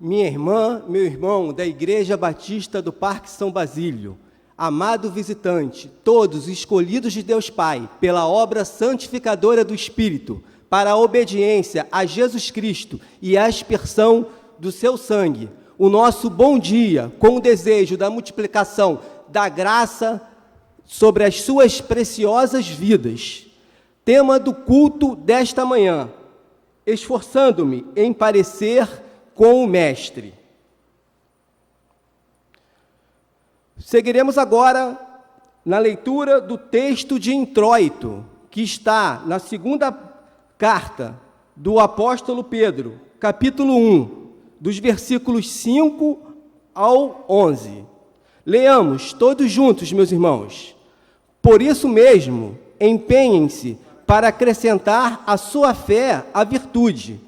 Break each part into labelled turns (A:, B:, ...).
A: minha irmã, meu irmão da Igreja Batista do Parque São Basílio, amado visitante, todos escolhidos de Deus Pai, pela obra santificadora do Espírito, para a obediência a Jesus Cristo e a aspersão do seu sangue, o nosso bom dia, com o desejo da multiplicação da graça sobre as suas preciosas vidas. Tema do culto desta manhã: esforçando-me em parecer com o Mestre. Seguiremos agora na leitura do texto de introito, que está na segunda carta do apóstolo Pedro, capítulo 1, dos versículos 5 ao 11. Leamos todos juntos, meus irmãos. Por isso mesmo, empenhem-se para acrescentar à sua fé a virtude,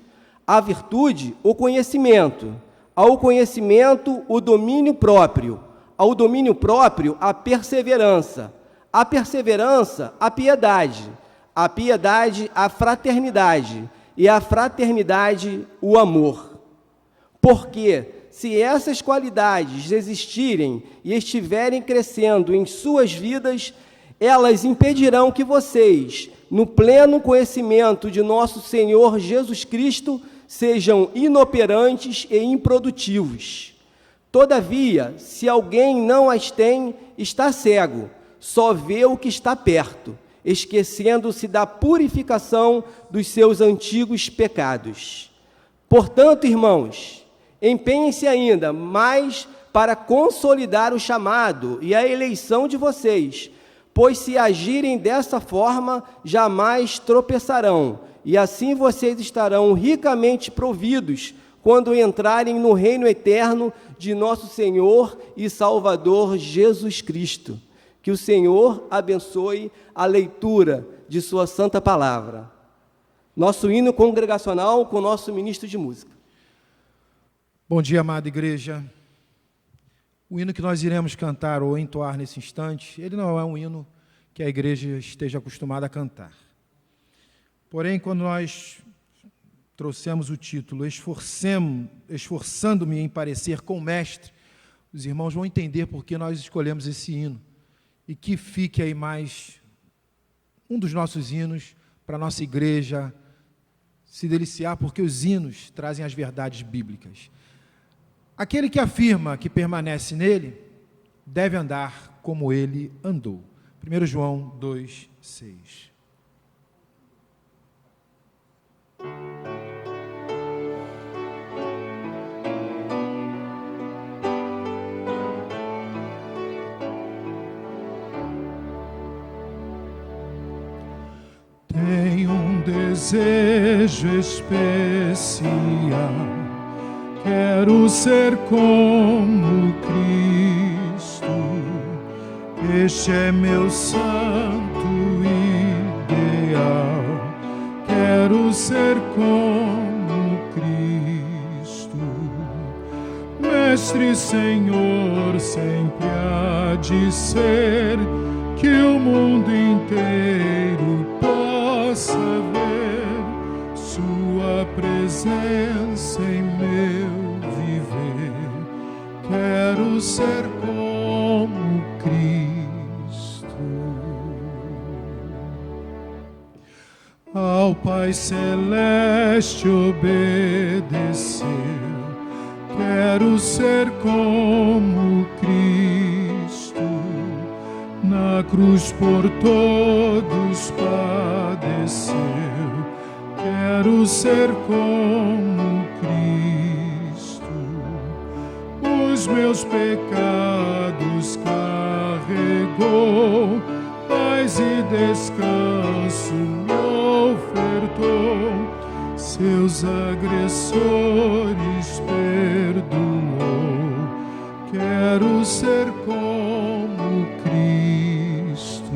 A: o conhecimento, ao conhecimento o domínio próprio, ao domínio próprio a perseverança, a piedade, a fraternidade, e a fraternidade o amor. Porque se essas qualidades existirem e estiverem crescendo em suas vidas, elas impedirão que vocês, no pleno conhecimento de nosso Senhor Jesus Cristo, sejam inoperantes e improdutivos. Todavia, se alguém não as tem, está cego, só vê o que está perto, esquecendo-se da purificação dos seus antigos pecados. Portanto, irmãos, empenhem-se ainda mais para consolidar o chamado e a eleição de vocês, pois se agirem dessa forma, jamais tropeçarão, e assim vocês estarão ricamente providos quando entrarem no reino eterno de nosso Senhor e Salvador Jesus Cristo. Que o Senhor abençoe a leitura de sua santa palavra. Nosso hino congregacional com o nosso ministro de música.
B: Bom dia, amada igreja. O hino que nós iremos cantar ou entoar nesse instante, ele não é um hino que a igreja esteja acostumada a cantar. Porém, quando nós trouxemos o título Esforçando-me em parecer com o Mestre, os irmãos vão entender por que nós escolhemos esse hino. E que fique aí mais um dos nossos hinos para a nossa igreja se deliciar, porque os hinos trazem as verdades bíblicas. Aquele que afirma que permanece nele, deve andar como ele andou. 1 João 2:6.
C: Tenho um desejo especial, quero ser como Cristo. Este é meu santo ideal, quero ser como Cristo. Mestre Senhor, sempre há de ser que o mundo inteiro possa ver sua presença em meu viver. Quero ser como Cristo. Ao Pai Celeste obedecer, quero ser como Cristo. Na cruz por todos padeceu, quero ser como Cristo. Os meus pecados carregou, paz e descanso me ofertou, seus agressores perdoou. Quero ser como Cristo.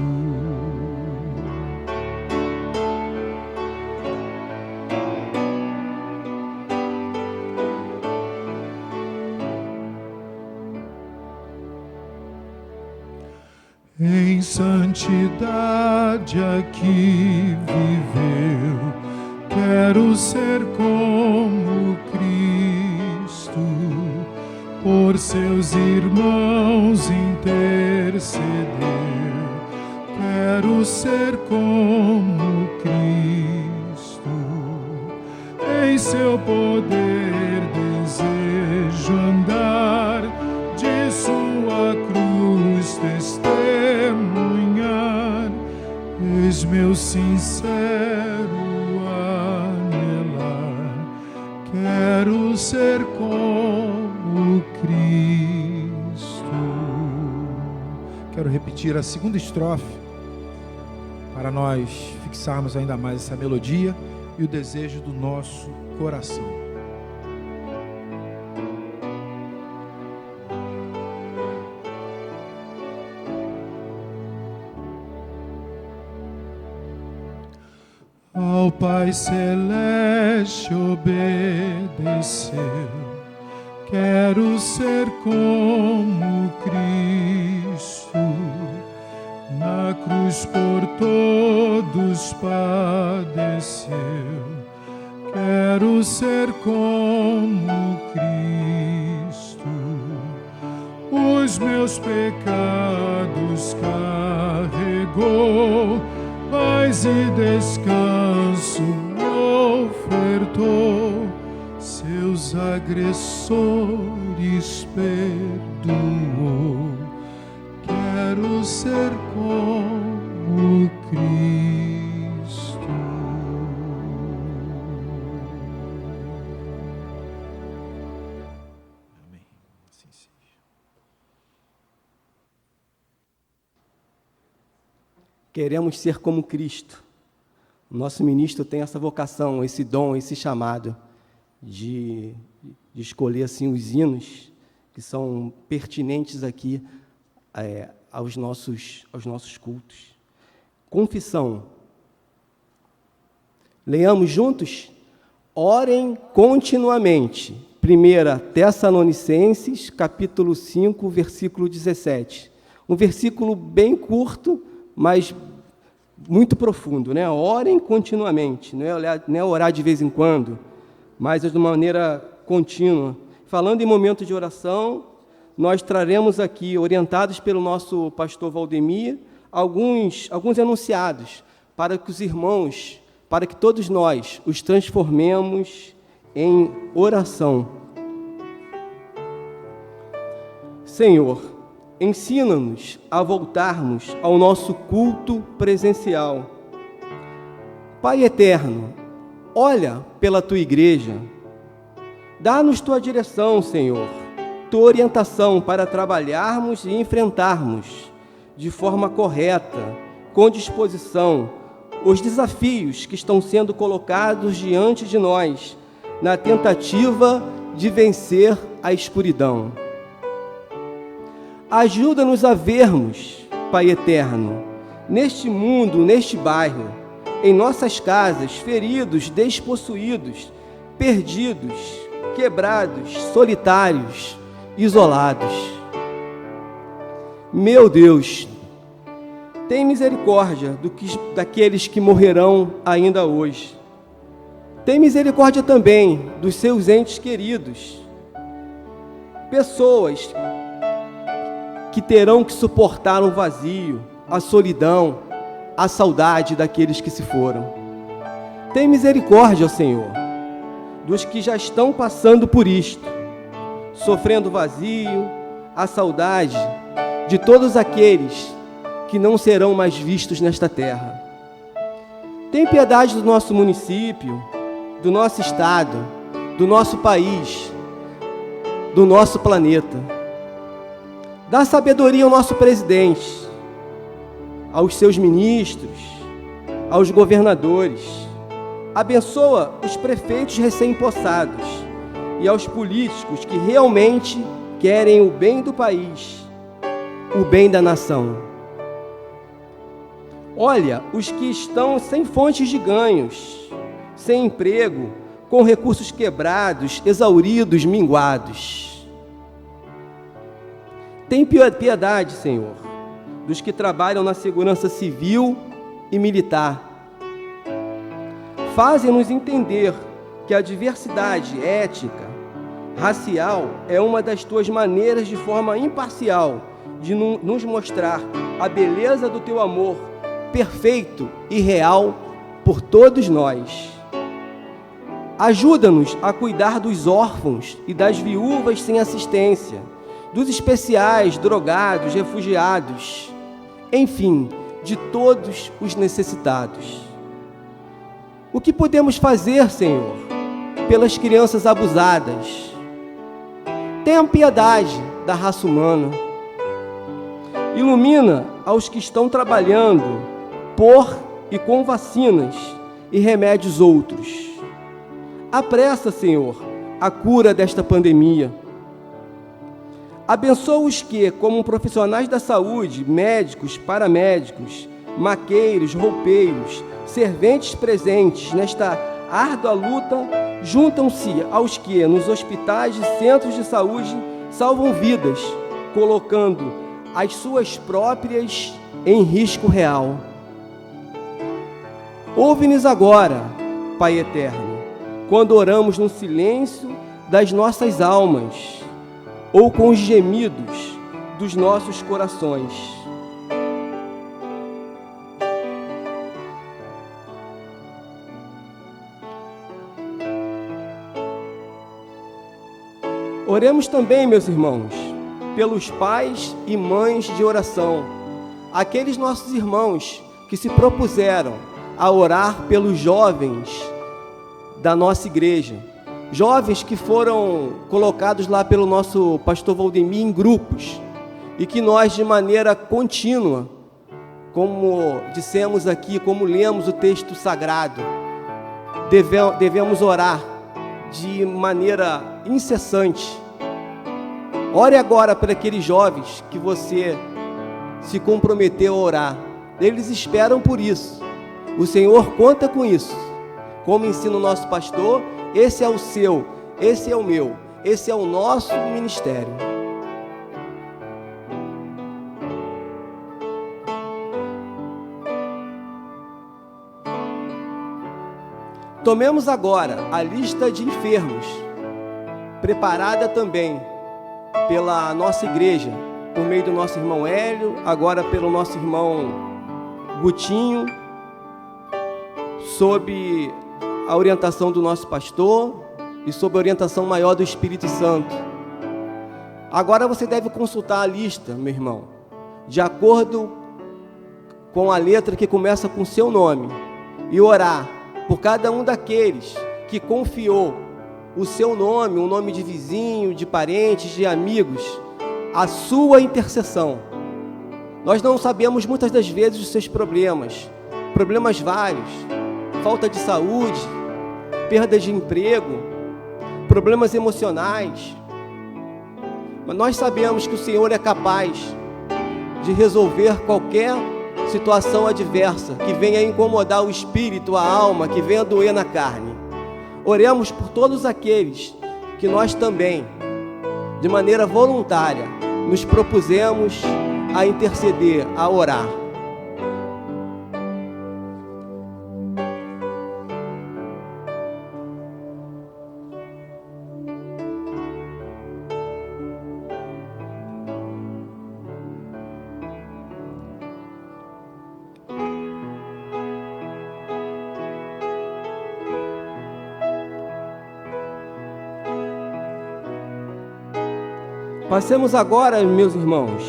C: Em santidade aqui viveu, quero ser como Cristo. por seus irmãos interceder. Quero ser como Cristo, em seu poder desejo andar, de sua cruz testemunhar. Eis meu sincero anelar, quero ser como Cristo.
B: Quero repetir a segunda estrofe para nós fixarmos ainda mais essa melodia e o desejo do nosso coração.
C: Ao Pai Celeste obedecer, quero ser como Cristo, na cruz por todos padeceu. Quero ser como Cristo, os meus pecados carregou, paz e descanso me ofertou, seus agressores perdoou. Quero ser como Cristo.
B: Amém. Assim seja.
A: Queremos ser como Cristo. O nosso ministro tem essa vocação, esse dom, esse chamado de escolher assim os hinos que são pertinentes aqui aos nossos cultos. Confissão. Leamos juntos? Orem continuamente. 1 Tessalonicenses, capítulo 5, versículo 17. Um versículo bem curto, mas muito profundo, né? Orem continuamente, não é orar de vez em quando, mas de maneira contínua. Falando em momento de oração, nós traremos aqui, orientados pelo nosso pastor Valdemir, alguns enunciados para que os irmãos, para que todos nós os transformemos em oração. Senhor, ensina-nos a voltarmos ao nosso culto presencial. Pai eterno, olha pela Tua igreja. Dá-nos Tua direção, Senhor, Tua orientação para trabalharmos e enfrentarmos de forma correta, com disposição, os desafios que estão sendo colocados diante de nós, na tentativa de vencer a escuridão. Ajuda-nos a vermos, Pai eterno, neste mundo, neste bairro, em nossas casas, feridos, despossuídos, perdidos, quebrados, solitários, isolados. Meu Deus, tem misericórdia daqueles que morrerão ainda hoje. Tem misericórdia também dos seus entes queridos, pessoas que terão que suportar o vazio, a solidão, a saudade daqueles que se foram. Tem misericórdia, Senhor, dos que já estão passando por isto, sofrendo o vazio, a saudade de todos aqueles que não serão mais vistos nesta terra. Tem piedade do nosso município, do nosso estado, do nosso país, do nosso planeta. Dá sabedoria ao nosso presidente, aos seus ministros, aos governadores. Abençoa os prefeitos recém-possados e aos políticos que realmente querem o bem do país, o bem da nação. Olha os que estão sem fontes de ganhos, sem emprego, com recursos quebrados, exauridos, minguados. Tem piedade, Senhor, dos que trabalham na segurança civil e militar. Fazem-nos entender que a diversidade étnica, racial é uma das tuas maneiras de forma imparcial de nos mostrar a beleza do teu amor perfeito e real por todos nós. Ajuda-nos a cuidar dos órfãos e das viúvas sem assistência, dos especiais, drogados, refugiados, enfim, de todos os necessitados. O que podemos fazer, Senhor, pelas crianças abusadas? Tenha piedade da raça humana. Ilumina aos que estão trabalhando por e com vacinas e remédios outros. Apressa, Senhor, a cura desta pandemia. Abençoa os que, como profissionais da saúde, médicos, paramédicos, maqueiros, roupeiros, serventes presentes nesta árdua luta, juntam-se aos que, nos hospitais e centros de saúde, salvam vidas, colocando as suas próprias em risco real. Ouve-nos agora, Pai eterno, quando oramos no silêncio das nossas almas ou com os gemidos dos nossos corações. Oremos também, meus irmãos, pelos pais e mães de oração, aqueles nossos irmãos que se propuseram a orar pelos jovens da nossa igreja, jovens que foram colocados lá pelo nosso pastor Valdemir em grupos, e que nós, de maneira contínua, como dissemos aqui, como lemos o texto sagrado, devemos orar de maneira incessante. Ore agora para aqueles jovens que você se comprometeu a orar. Eles esperam por isso. O Senhor conta com isso. Como ensina o nosso pastor, esse é o seu, esse é o meu, esse é o nosso ministério. Tomemos agora a lista de enfermos, preparada também pela nossa igreja, por meio do nosso irmão Hélio, agora pelo nosso irmão Gutinho, sob a orientação do nosso pastor e sob a orientação maior do Espírito Santo. Agora você deve consultar a lista, meu irmão, de acordo com a letra que começa com o seu nome, e orar por cada um daqueles que confiou o seu nome, o nome de vizinho, de parentes, de amigos, a sua intercessão. Nós não sabemos muitas das vezes os seus problemas vários, falta de saúde, perda de emprego, problemas emocionais, mas nós sabemos que o Senhor é capaz de resolver qualquer situação adversa que venha incomodar o espírito, a alma, que venha doer na carne. Oremos por todos aqueles que nós também, de maneira voluntária, nos propusemos a interceder, a orar. Passemos agora, meus irmãos,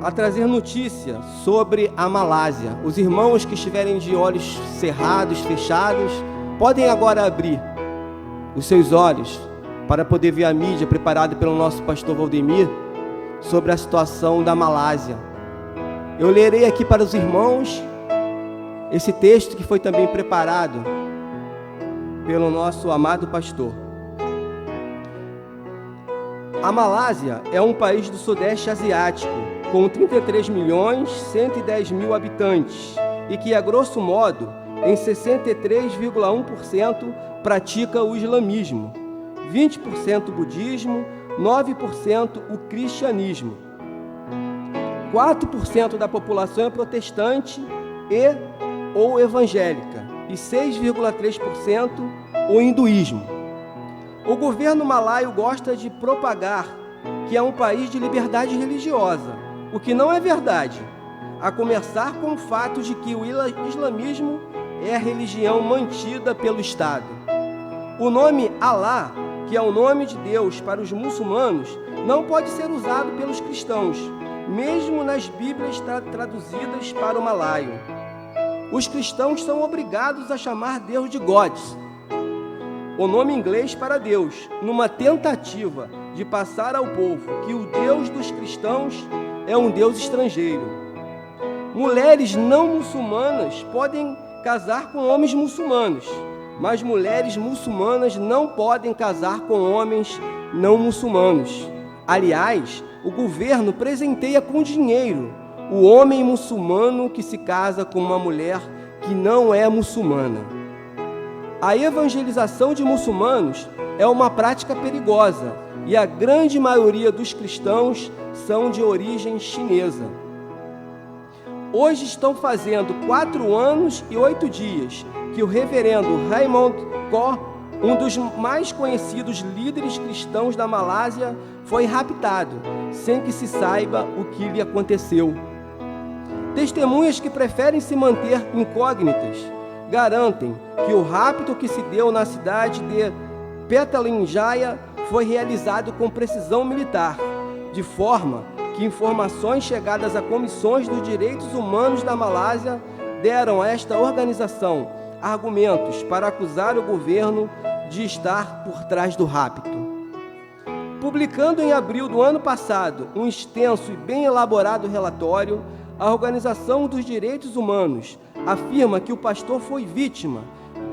A: a trazer notícia sobre a Malásia. Os irmãos que estiverem de olhos cerrados, fechados, podem agora abrir os seus olhos para poder ver a mídia preparada pelo nosso pastor Valdemir sobre a situação da Malásia. Eu lerei aqui para os irmãos esse texto que foi também preparado pelo nosso amado pastor. A Malásia é um país do Sudeste Asiático, com 33.110.000 habitantes, e que, a grosso modo, em 63,1% pratica o islamismo, 20% budismo, 9% o cristianismo. 4% da população é protestante e ou evangélica, e 6,3% o hinduísmo. O governo malaio gosta de propagar que é um país de liberdade religiosa, o que não é verdade, a começar com o fato de que o islamismo é a religião mantida pelo Estado. O nome Alá, que é o nome de Deus para os muçulmanos, não pode ser usado pelos cristãos, mesmo nas Bíblias traduzidas para o malaio. Os cristãos são obrigados a chamar Deus de Gods, o nome inglês para Deus, numa tentativa de passar ao povo que o Deus dos cristãos é um Deus estrangeiro. Mulheres não muçulmanas podem casar com homens muçulmanos, mas mulheres muçulmanas não podem casar com homens não muçulmanos. Aliás, o governo presenteia com dinheiro o homem muçulmano que se casa com uma mulher que não é muçulmana. A evangelização de muçulmanos é uma prática perigosa e a grande maioria dos cristãos são de origem chinesa. Hoje estão fazendo 4 anos e 8 dias que o reverendo Raymond Ko, um dos mais conhecidos líderes cristãos da Malásia, foi raptado, sem que se saiba o que lhe aconteceu. Testemunhas que preferem se manter incógnitas garantem que o rapto que se deu na cidade de Petalinjaya foi realizado com precisão militar, de forma que informações chegadas a comissões dos direitos humanos da Malásia deram a esta organização argumentos para acusar o governo de estar por trás do rapto. Publicando em abril do ano passado um extenso e bem elaborado relatório, a Organização dos Direitos Humanos afirma que o pastor foi vítima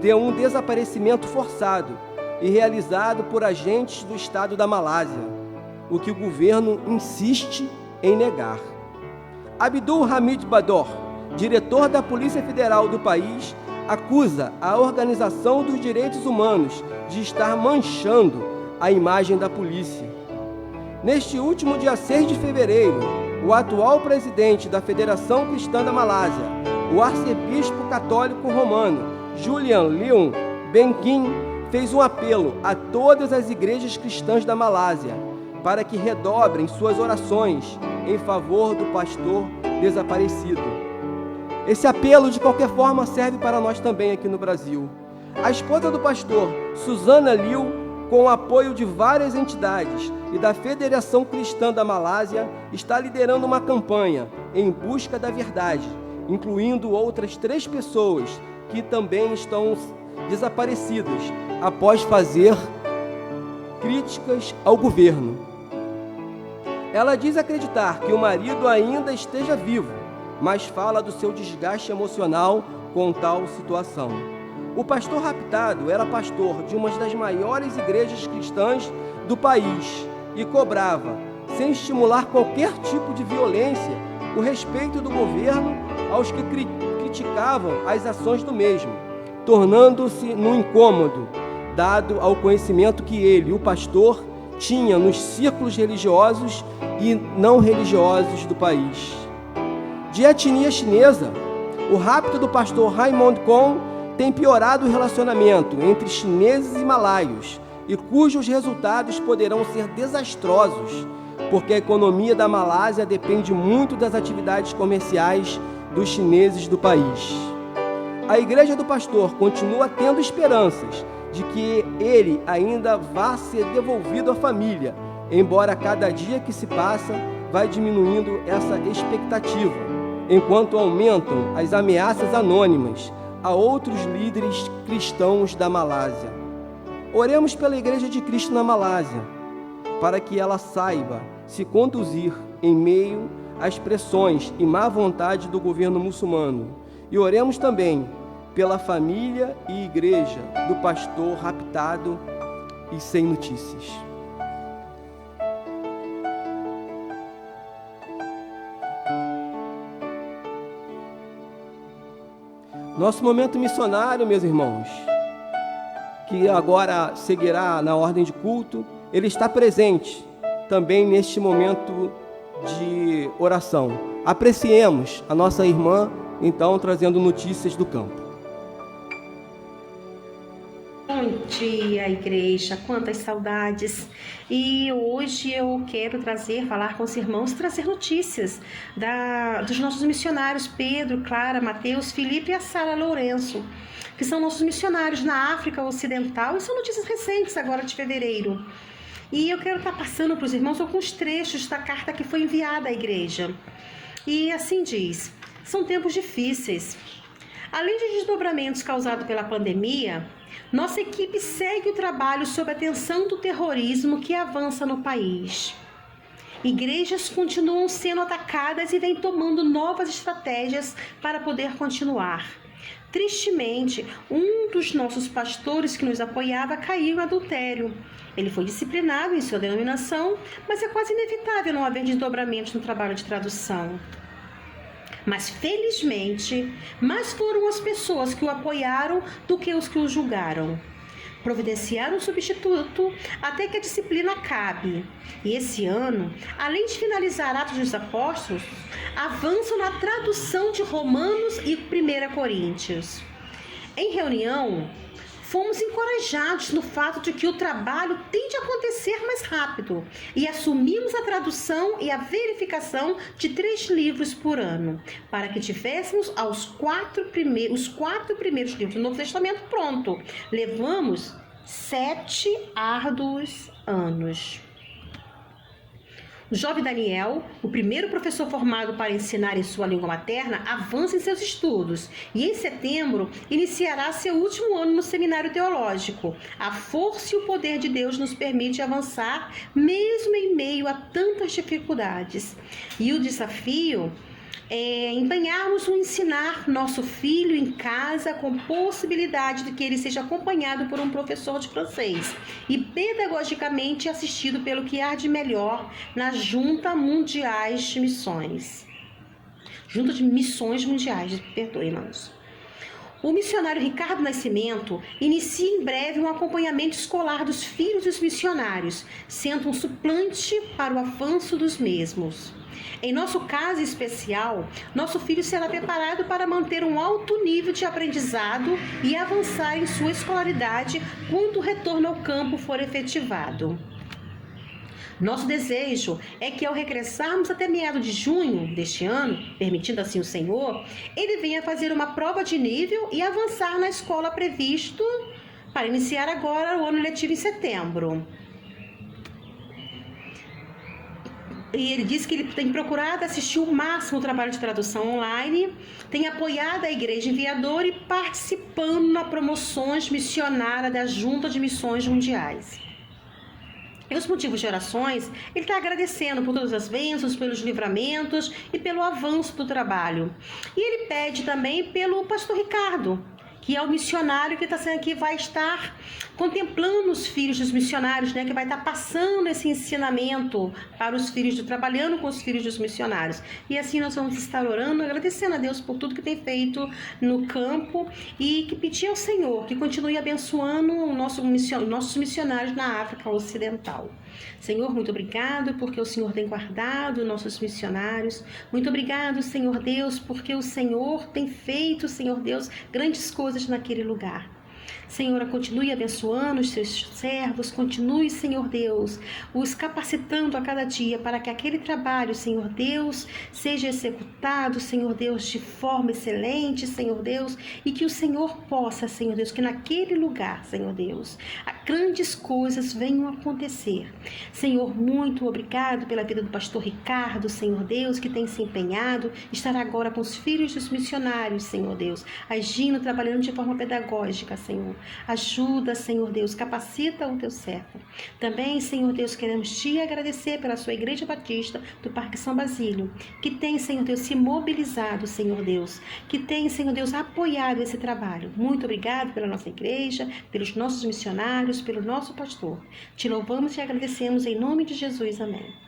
A: de um desaparecimento forçado e realizado por agentes do Estado da Malásia, o que o governo insiste em negar. Abdul Hamid Bador, diretor da Polícia Federal do país, acusa a Organização dos Direitos Humanos de estar manchando a imagem da polícia. Neste último dia 6 de fevereiro, o atual presidente da Federação Cristã da Malásia, o arcebispo católico romano Julian Leon Benkin, fez um apelo a todas as igrejas cristãs da Malásia para que redobrem suas orações em favor do pastor desaparecido. Esse apelo, de qualquer forma, serve para nós também aqui no Brasil. A esposa do pastor, Susana Liu, com o apoio de várias entidades e da Federação Cristã da Malásia, está liderando uma campanha em busca da verdade, incluindo outras 3 pessoas que também estão desaparecidas após fazer críticas ao governo. Ela diz acreditar que o marido ainda esteja vivo, mas fala do seu desgaste emocional com tal situação. O pastor raptado era pastor de uma das maiores igrejas cristãs do país e cobrava, sem estimular qualquer tipo de violência, o respeito do governo aos que criticavam as ações do mesmo, tornando-se num incômodo, dado ao conhecimento que ele, o pastor, tinha nos círculos religiosos e não religiosos do país. De etnia chinesa, o rapto do pastor Raymond Ko tem piorado o relacionamento entre chineses e malaios, e cujos resultados poderão ser desastrosos, porque a economia da Malásia depende muito das atividades comerciais dos chineses do país. A igreja do pastor continua tendo esperanças de que ele ainda vá ser devolvido à família, embora cada dia que se passa vai diminuindo essa expectativa, enquanto aumentam as ameaças anônimas a outros líderes cristãos da Malásia. Oremos pela Igreja de Cristo na Malásia, para que ela saiba se conduzir em meio às pressões e má vontade do governo muçulmano. E oremos também pela família e igreja do pastor raptado e sem notícias. Nosso momento missionário, meus irmãos, que agora seguirá na ordem de culto, ele está presente também neste momento de oração. Apreciemos a nossa irmã, então, trazendo notícias do campo.
D: dia, igreja, quantas saudades! E hoje eu quero falar com os irmãos, trazer notícias dos nossos missionários Pedro, Clara, Mateus, Felipe e a Sara Lourenço, que são nossos missionários na África Ocidental, e são notícias recentes agora de fevereiro. E eu quero estar passando para os irmãos alguns trechos da carta que foi enviada à igreja. E assim diz: são tempos difíceis. Além de desdobramentos causados pela pandemia, nossa equipe segue o trabalho sob a tensão do terrorismo que avança no país. Igrejas continuam sendo atacadas e vêm tomando novas estratégias para poder continuar. Tristemente, um dos nossos pastores que nos apoiava caiu em adultério. Ele foi disciplinado em sua denominação, mas é quase inevitável não haver desdobramentos no trabalho de tradução. Mas, felizmente, mais foram as pessoas que o apoiaram do que os que o julgaram. Providenciaram um substituto até que a disciplina acabe. E esse ano, além de finalizar Atos dos Apóstolos, avançam na tradução de Romanos e 1 Coríntios. Em reunião, fomos encorajados no fato de que o trabalho tem de acontecer mais rápido e assumimos a tradução e a verificação de 3 livros por ano, para que tivéssemos os 4 primeiros livros do Novo Testamento pronto. Levamos 7 árduos anos. O jovem Daniel, o primeiro professor formado para ensinar em sua língua materna, avança em seus estudos e em setembro iniciará seu último ano no seminário teológico. A força e o poder de Deus nos permite avançar mesmo em meio a tantas dificuldades. E o desafio é empenharmos no ensinar nosso filho em casa, com possibilidade de que ele seja acompanhado por um professor de francês e pedagogicamente assistido pelo que há de melhor na Junta Mundiais de Missões. Junta de Missões Mundiais, perdoe, irmãos. O missionário Ricardo Nascimento inicia em breve um acompanhamento escolar dos filhos dos missionários, sendo um suplante para o avanço dos mesmos. Em nosso caso especial, nosso filho será preparado para manter um alto nível de aprendizado e avançar em sua escolaridade quando o retorno ao campo for efetivado. Nosso desejo é que, ao regressarmos até meados de junho deste ano, permitindo assim o Senhor, ele venha fazer uma prova de nível e avançar na escola previsto para iniciar agora o ano letivo em setembro. E ele disse que ele tem procurado assistir o máximo ao trabalho de tradução online, tem apoiado a Igreja Enviadora e participando nas promoções missionárias da Junta de Missões Mundiais. E os motivos de orações, ele está agradecendo por todas as bênçãos, pelos livramentos e pelo avanço do trabalho. E ele pede também pelo pastor Ricardo, que é o missionário que vai estar contemplando os filhos dos missionários, que vai estar passando esse ensinamento para os filhos, trabalhando com os filhos dos missionários. E assim nós vamos estar orando, agradecendo a Deus por tudo que tem feito no campo e que pedir ao Senhor que continue abençoando nossos missionários na África Ocidental. Senhor, muito obrigado porque o Senhor tem guardado nossos missionários. Muito obrigado, Senhor Deus, porque o Senhor tem feito, Senhor Deus, grandes coisas naquele lugar. Senhor, continue abençoando os seus servos, continue, Senhor Deus, os capacitando a cada dia para que aquele trabalho, Senhor Deus, seja executado, Senhor Deus, de forma excelente, Senhor Deus, e que o Senhor possa, Senhor Deus, que naquele lugar, Senhor Deus, grandes coisas venham a acontecer. Senhor, muito obrigado pela vida do pastor Ricardo, Senhor Deus, que tem se empenhado, estará agora com os filhos dos missionários, Senhor Deus, agindo, trabalhando de forma pedagógica, Senhor. Ajuda, Senhor Deus, capacita o teu servo. Também, Senhor Deus, queremos te agradecer pela sua Igreja Batista do Parque São Basílio, que tem, Senhor Deus, se mobilizado, Senhor Deus, que tem, Senhor Deus, apoiado esse trabalho. Muito obrigado pela nossa igreja, pelos nossos missionários, pelo nosso pastor. Te louvamos e agradecemos em nome de Jesus. Amém.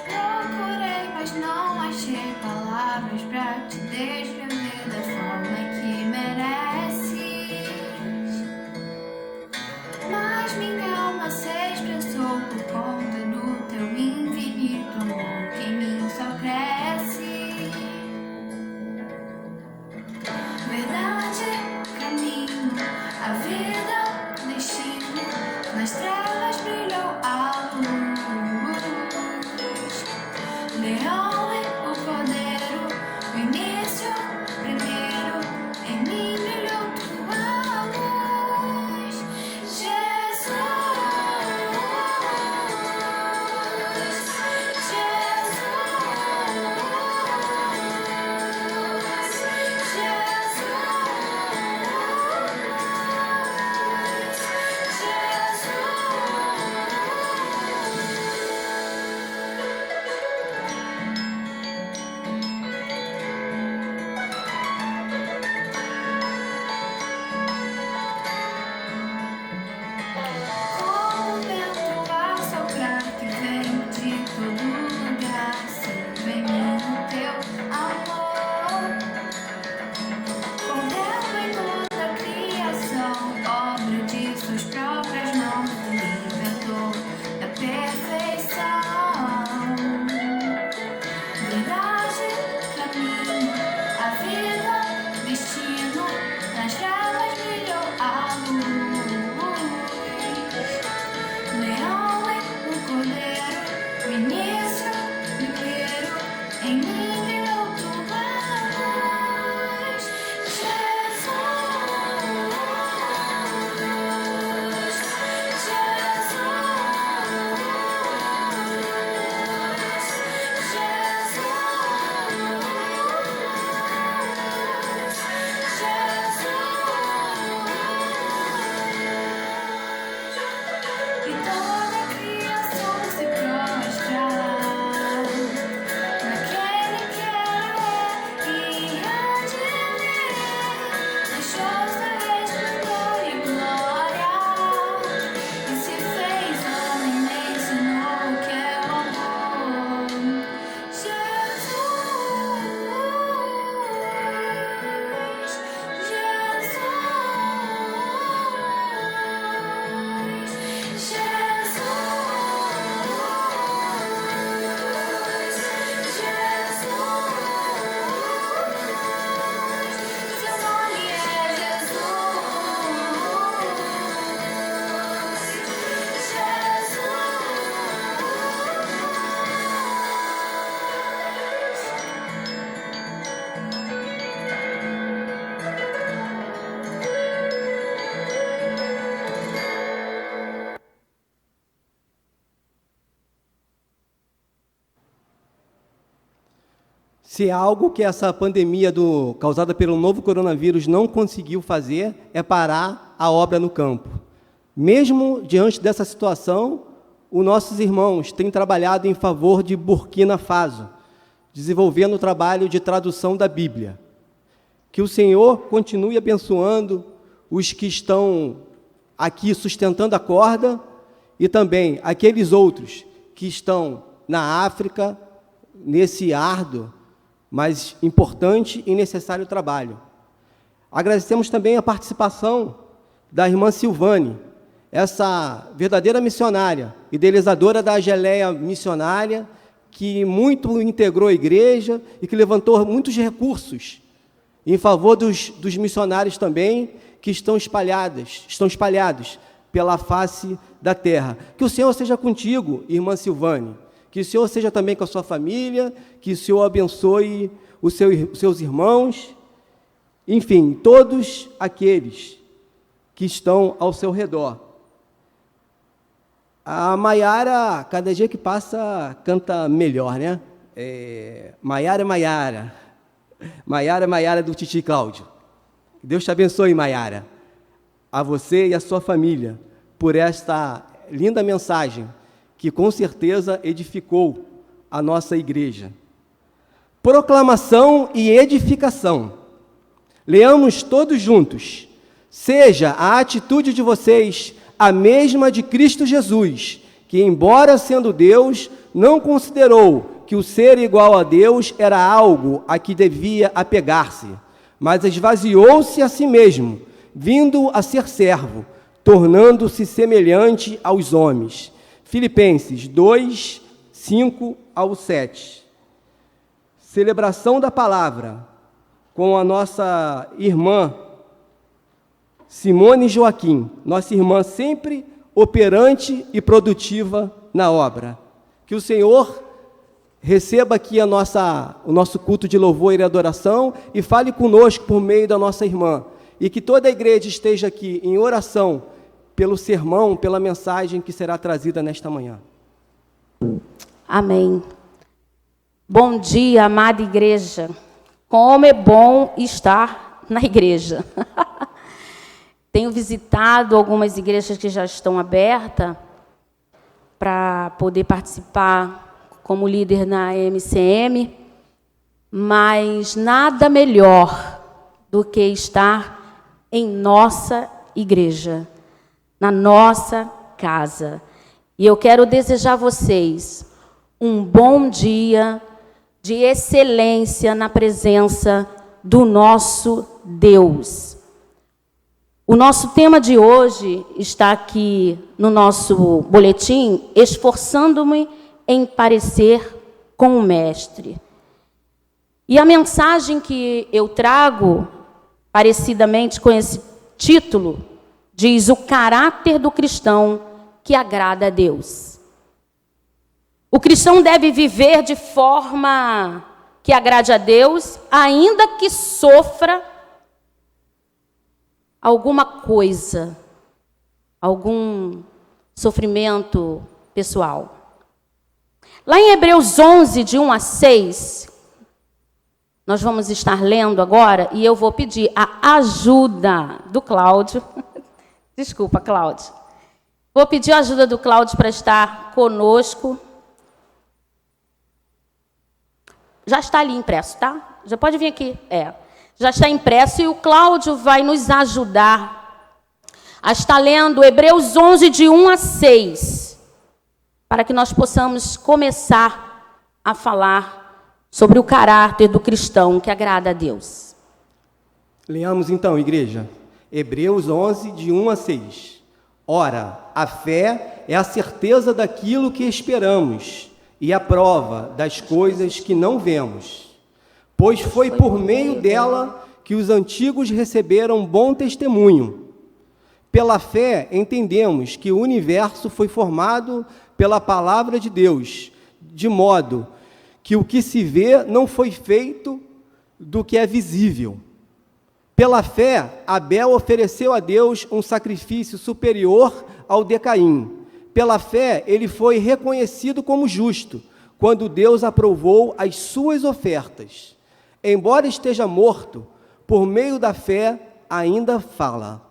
E: Procurei, mas não achei palavras pra te descrever da conta do teu infinito amor que em mim só cresce. Verdade, caminho, a vida, destino, nas trevas brilhou a luz. Leão e o cordeiro, o início, primeiro, em mim brilhou tua luz. Jesus, como vento a soprar que vem de todo lugar, sinto em mim o teu amor. Condeno em toda a criação, obra de suas próprias mãos, o inventor da perfeição. Verdade, caminho, a vida, destino, nas trevas brilhou a luz. Leão e o cordeiro, o início, primeiro, em mim brilhou tua luz. Jesus, e toda a criação se prostra naquele que é e há de vir, deixou seu resplendor e glória, e se fez homem, me ensinou o que é o amor. Seu nome é
A: Se há algo que essa pandemia causada pelo novo coronavírus não conseguiu fazer, é parar a obra no campo. Mesmo diante dessa situação, os nossos irmãos têm trabalhado em favor de Burkina Faso, desenvolvendo o trabalho de tradução da Bíblia. Que o Senhor continue abençoando os que estão aqui sustentando a corda e também aqueles outros que estão na África, nesse árduo, mas importante e necessário trabalho. Agradecemos também a participação da irmã Silvane, essa verdadeira missionária, idealizadora da Geleia Missionária, que muito integrou a igreja e que levantou muitos recursos em favor dos missionários também, que estão espalhados pela face da terra. Que o Senhor seja contigo, irmã Silvane, que o Senhor seja também com a sua família, que o Senhor abençoe os seus irmãos, enfim, todos aqueles que estão ao seu redor. A Maiara, cada dia que passa, canta melhor, né? Maiara, Maiara. Maiara, Maiara do Titi Cláudio. Deus te abençoe, Maiara, a você e a sua família, por esta linda mensagem que com certeza edificou a nossa igreja. Proclamação e edificação. Leamos todos juntos. Seja a atitude de vocês a mesma de Cristo Jesus, que, embora sendo Deus, não considerou que o ser igual a Deus era algo a que devia apegar-se, mas esvaziou-se a si mesmo, vindo a ser servo, tornando-se semelhante aos homens. Filipenses 2, 5 ao 7. Celebração da palavra com a nossa irmã Simone Joaquim, nossa irmã sempre operante e produtiva na obra. Que o Senhor receba aqui o nosso culto de louvor e adoração e fale conosco por meio da nossa irmã. E que toda a igreja esteja aqui em oração pelo sermão, pela mensagem que será trazida nesta manhã.
F: Amém. Bom dia, amada igreja. Como é bom estar na igreja. Tenho visitado algumas igrejas que já estão abertas para poder participar como líder na MCM, mas nada melhor do que estar em nossa igreja, na nossa casa. E eu quero desejar a vocês um bom dia de excelência na presença do nosso Deus. O nosso tema de hoje está aqui no nosso boletim, esforçando-me em parecer com o Mestre. E a mensagem que eu trago, parecidamente com esse título, diz: o caráter do cristão que agrada a Deus. O cristão deve viver de forma que agrade a Deus, ainda que sofra alguma coisa, algum sofrimento pessoal. Lá em Hebreus 11, de 1 a 6, nós vamos estar lendo agora, e eu vou pedir a ajuda do Cláudio. Desculpa, Cláudio. Vou pedir a ajuda do Cláudio para estar conosco. Já está ali impresso, tá? Já pode vir aqui. Já está impresso e o Cláudio vai nos ajudar a estar lendo Hebreus 11, de 1 a 6, para que nós possamos começar a falar sobre o caráter do cristão que agrada a Deus.
A: Leamos então, igreja, Hebreus 11, de 1 a 6. Ora, a fé é a certeza daquilo que esperamos e a prova das coisas que não vemos. Pois foi por meio dela que os antigos receberam bom testemunho. Pela fé, entendemos que o universo foi formado pela palavra de Deus, de modo que o que se vê não foi feito do que é visível. Pela fé, Abel ofereceu a Deus um sacrifício superior ao de Caim. Pela fé, ele foi reconhecido como justo, quando Deus aprovou as suas ofertas. Embora esteja morto, por meio da fé ainda fala.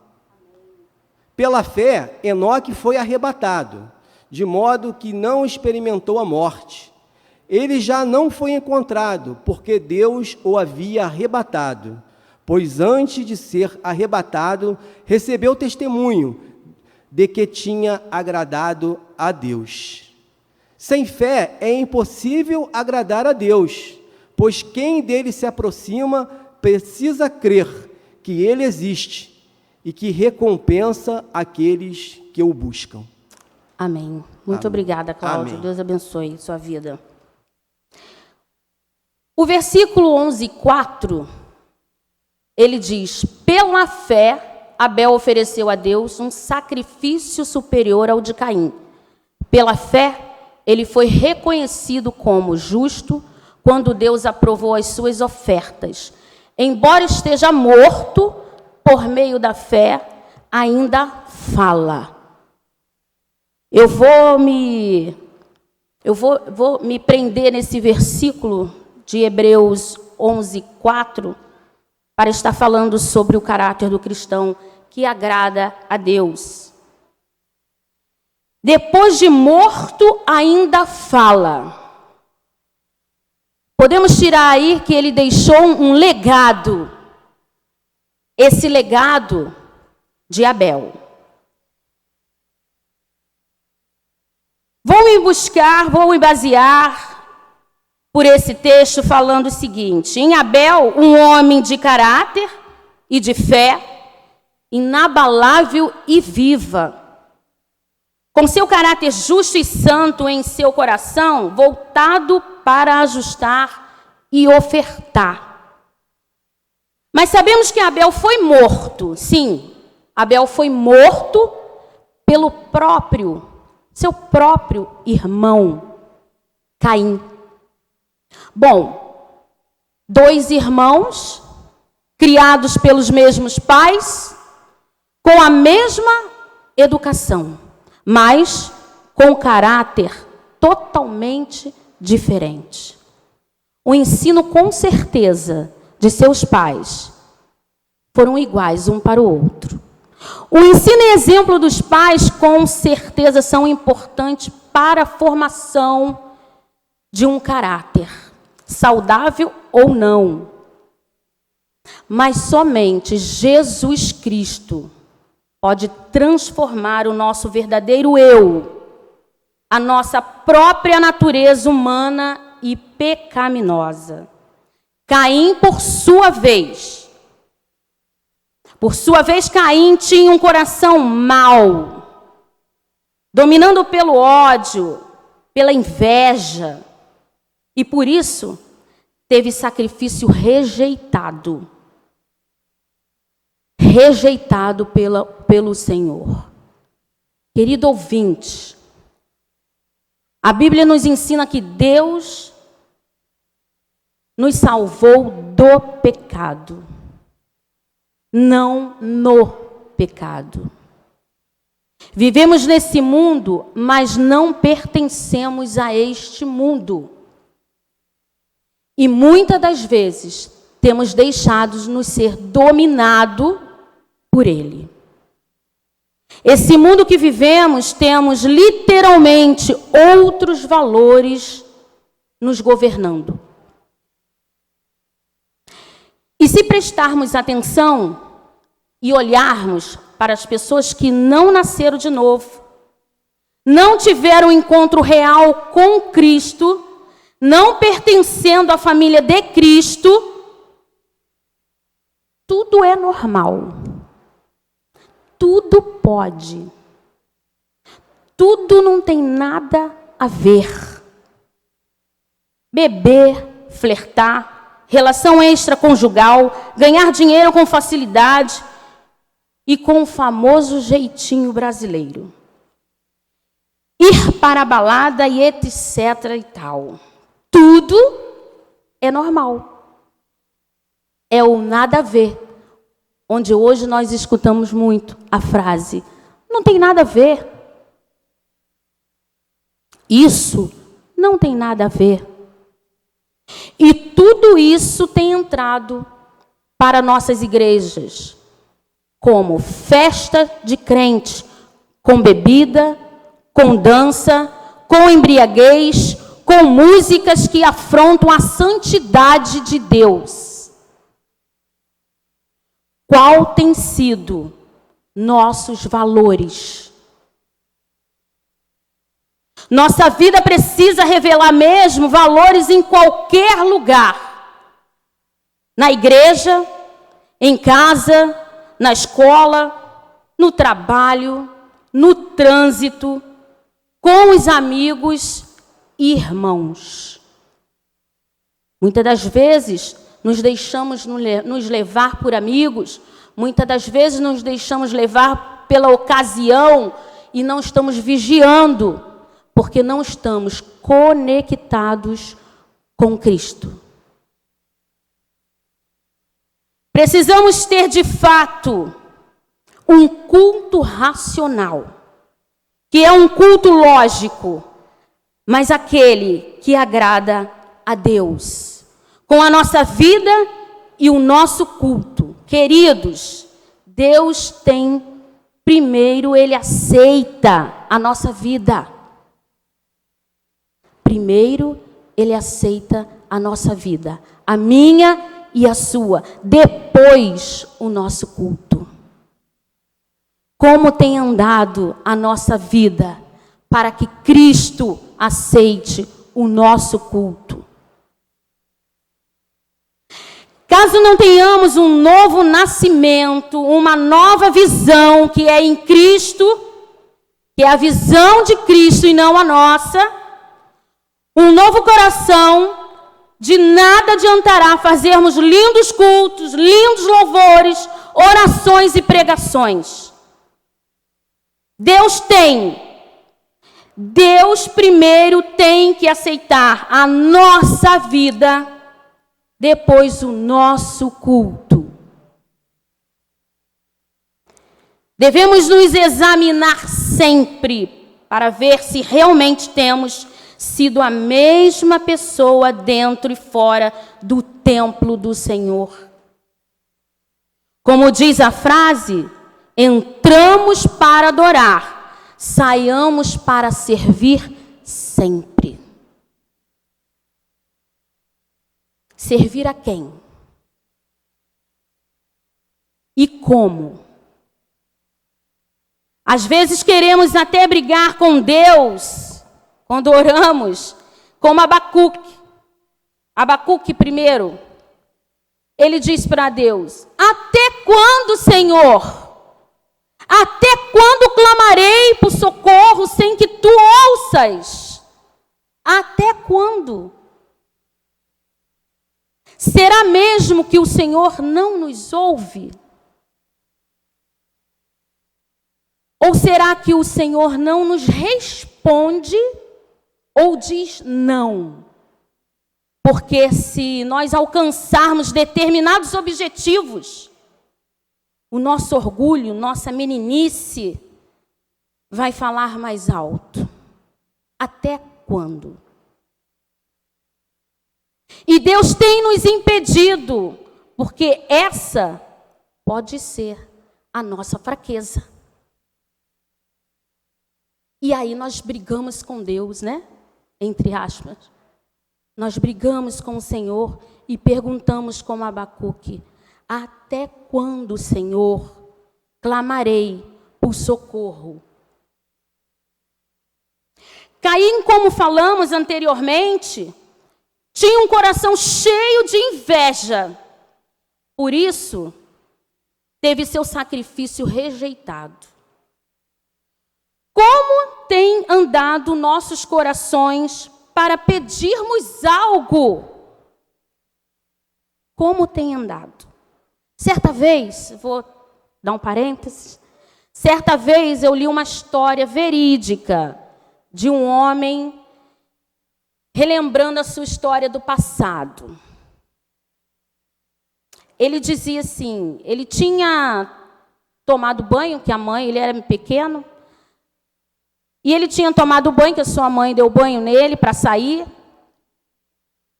A: Pela fé, Enoque foi arrebatado, de modo que não experimentou a morte. Ele já não foi encontrado, porque Deus o havia arrebatado, pois antes de ser arrebatado, recebeu testemunho de que tinha agradado a Deus. Sem fé é impossível agradar a Deus, pois quem dele se aproxima precisa crer que ele existe e que recompensa aqueles que o buscam.
F: Amém. Muito obrigada, Cláudio. Amém. Deus abençoe sua vida. O versículo 11:4, ele diz: pela fé, Abel ofereceu a Deus um sacrifício superior ao de Caim. Pela fé, ele foi reconhecido como justo quando Deus aprovou as suas ofertas. Embora esteja morto, por meio da fé, ainda fala. Eu vou me prender nesse versículo de Hebreus 11:4 para estar falando sobre o caráter do cristão que agrada a Deus. Depois de morto, ainda fala. Podemos tirar aí que ele deixou um legado. Esse legado de Abel. Vou me basear por esse texto falando o seguinte: em Abel, um homem de caráter e de fé, inabalável e viva, com seu caráter justo e santo em seu coração, voltado para ajustar e ofertar. Mas sabemos que Abel foi morto. Sim, Abel foi morto pelo seu próprio irmão, Caim. Bom, 2 irmãos, criados pelos mesmos pais, com a mesma educação, mas com caráter totalmente diferente. O ensino, com certeza, de seus pais foram iguais um para o outro. O ensino e exemplo dos pais, com certeza, são importantes para a formação de um caráter, saudável ou não. Mas somente Jesus Cristo pode transformar o nosso verdadeiro eu, a nossa própria natureza humana e pecaminosa. Caim, por sua vez, Caim tinha um coração mau, dominando pelo ódio, pela inveja, e por isso teve sacrifício rejeitado pelo Senhor. Querido ouvinte, a Bíblia nos ensina que Deus nos salvou do pecado, não no pecado. Vivemos nesse mundo, mas não pertencemos a este mundo. E muitas das vezes temos deixado nos ser dominado por ele. Esse mundo que vivemos, temos literalmente outros valores nos governando. E se prestarmos atenção e olharmos para as pessoas que não nasceram de novo, não tiveram um encontro real com Cristo, não pertencendo à família de Cristo, tudo é normal. Tudo pode. Tudo não tem nada a ver. Beber, flertar, relação extraconjugal, ganhar dinheiro com facilidade e com o famoso jeitinho brasileiro. Ir para a balada e etc. e tal. Tudo é normal. É o nada a ver. Onde hoje nós escutamos muito a frase, não tem nada a ver. Isso não tem nada a ver. E tudo isso tem entrado para nossas igrejas, como festa de crente, com bebida, com dança, com embriaguez, com músicas que afrontam a santidade de Deus. Qual tem sido nossos valores? Nossa vida precisa revelar mesmo valores em qualquer lugar. Na igreja, em casa, na escola, no trabalho, no trânsito, com os amigos e irmãos. Muitas das vezes nos deixamos nos levar por amigos, muitas das vezes nos deixamos levar pela ocasião e não estamos vigiando, porque não estamos conectados com Cristo. Precisamos ter, de fato, um culto racional, que é um culto lógico, mas aquele que agrada a Deus, com a nossa vida e o nosso culto. Queridos, Deus tem, primeiro, Ele aceita a nossa vida. Primeiro, Ele aceita a nossa vida, a minha e a sua. Depois, o nosso culto. Como tem andado a nossa vida para que Cristo aceite o nosso culto? Caso não tenhamos um novo nascimento, uma nova visão que é em Cristo, que é a visão de Cristo e não a nossa, um novo coração, de nada adiantará fazermos lindos cultos, lindos louvores, orações e pregações. Deus primeiro tem que aceitar a nossa vida, depois o nosso culto. Devemos nos examinar sempre para ver se realmente temos sido a mesma pessoa dentro e fora do templo do Senhor. Como diz a frase, entramos para adorar, saiamos para servir sempre. Servir a quem? E como? Às vezes queremos até brigar com Deus quando oramos, como Abacuque. Abacuque primeiro, ele diz para Deus: até quando, Senhor? Até quando clamarei por socorro sem que tu ouças? Até quando? Será mesmo que o Senhor não nos ouve? Ou será que o Senhor não nos responde ou diz não? Porque se nós alcançarmos determinados objetivos, o nosso orgulho, nossa meninice vai falar mais alto. Até quando? E Deus tem nos impedido, porque essa pode ser a nossa fraqueza. E aí nós brigamos com Deus, né? Entre aspas. Nós brigamos com o Senhor e perguntamos como Abacuque: até quando, Senhor, clamarei por socorro? Caim, como falamos anteriormente, tinha um coração cheio de inveja. Por isso, teve seu sacrifício rejeitado. Como tem andado nossos corações para pedirmos algo? Como tem andado? Certa vez, vou dar um parênteses, certa vez eu li uma história verídica de um homem relembrando a sua história do passado. Ele dizia assim, ele tinha tomado banho, que a mãe, ele era pequeno, e ele tinha tomado banho, que a sua mãe deu banho nele para sair.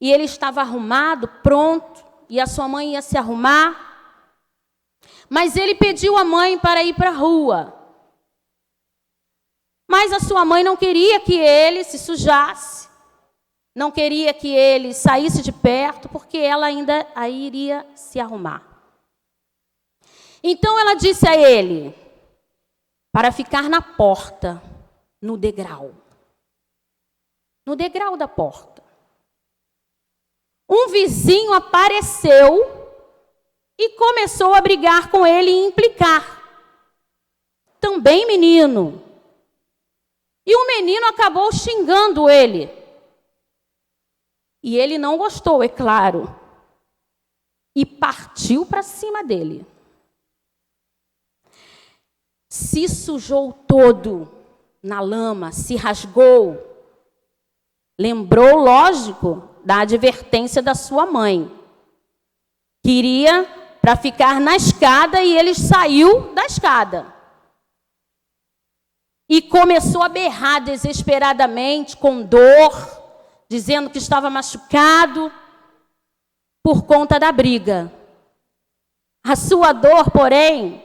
F: E ele estava arrumado, pronto, e a sua mãe ia se arrumar. Mas ele pediu à mãe para ir para a rua. Mas a sua mãe não queria que ele se sujasse. Não queria que ele saísse de perto, porque ela ainda aí iria se arrumar. Então ela disse a ele, para ficar na porta, no degrau da porta. Um vizinho apareceu e começou a brigar com ele e implicar. Também menino. E o menino acabou xingando ele. E ele não gostou, é claro. E partiu para cima dele. Se sujou todo na lama, se rasgou. Lembrou, lógico, da advertência da sua mãe. Queria para ficar na escada e ele saiu da escada. E começou a berrar desesperadamente, com dor, dizendo que estava machucado por conta da briga. A sua dor, porém,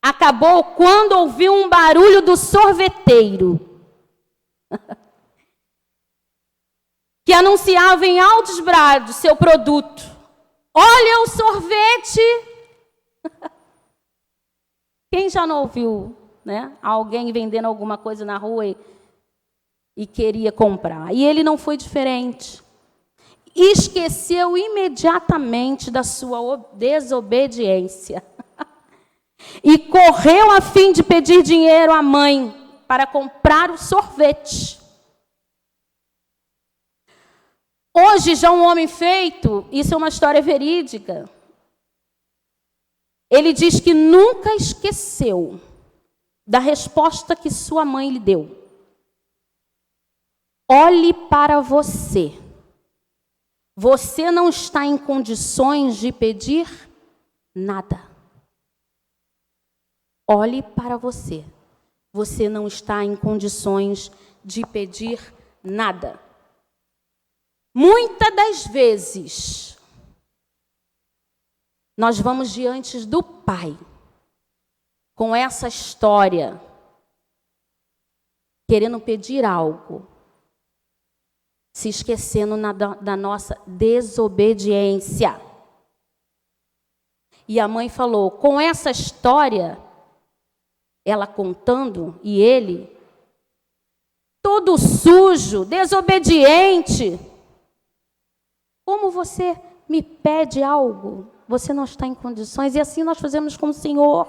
F: acabou quando ouviu um barulho do sorveteiro, que anunciava em altos brados seu produto. Olha o sorvete! Quem já não ouviu, né? Alguém vendendo alguma coisa na rua e queria comprar. E ele não foi diferente. Esqueceu imediatamente da sua desobediência. E correu a fim de pedir dinheiro à mãe para comprar o sorvete. Hoje, já um homem feito, isso é uma história verídica, ele diz que nunca esqueceu da resposta que sua mãe lhe deu. Olhe para você. Você não está em condições de pedir nada. Olhe para você. Você não está em condições de pedir nada. Muitas das vezes, nós vamos diante do Pai com essa história, querendo pedir algo, se esquecendo da nossa desobediência. E a mãe falou, com essa história, ela contando, e ele, todo sujo, desobediente, como você me pede algo? Você não está em condições. E assim nós fazemos com o Senhor.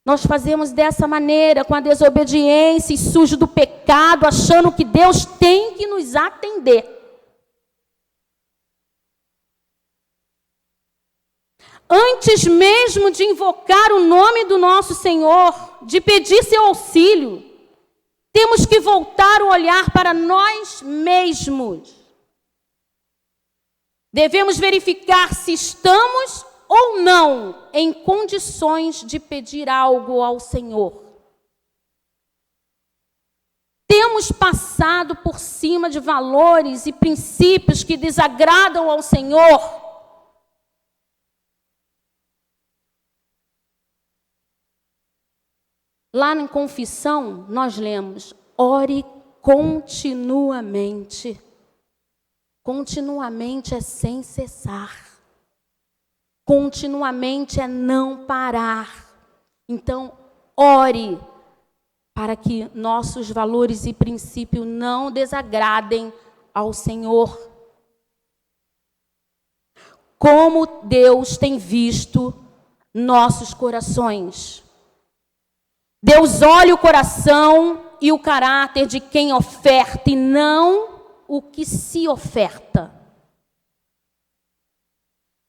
F: Nós fazemos dessa maneira, com a desobediência e sujo do pecado, achando que Deus tem que nos atender. Antes mesmo de invocar o nome do nosso Senhor, de pedir seu auxílio, temos que voltar o olhar para nós mesmos. Devemos verificar se estamos ou não em condições de pedir algo ao Senhor. Temos passado por cima de valores e princípios que desagradam ao Senhor. Lá em Confissão, nós lemos, ore continuamente. Continuamente é sem cessar. Continuamente é não parar. Então, ore para que nossos valores e princípios não desagradem ao Senhor. Como Deus tem visto nossos corações. Deus olha o coração e o caráter de quem oferta e não o que se oferta.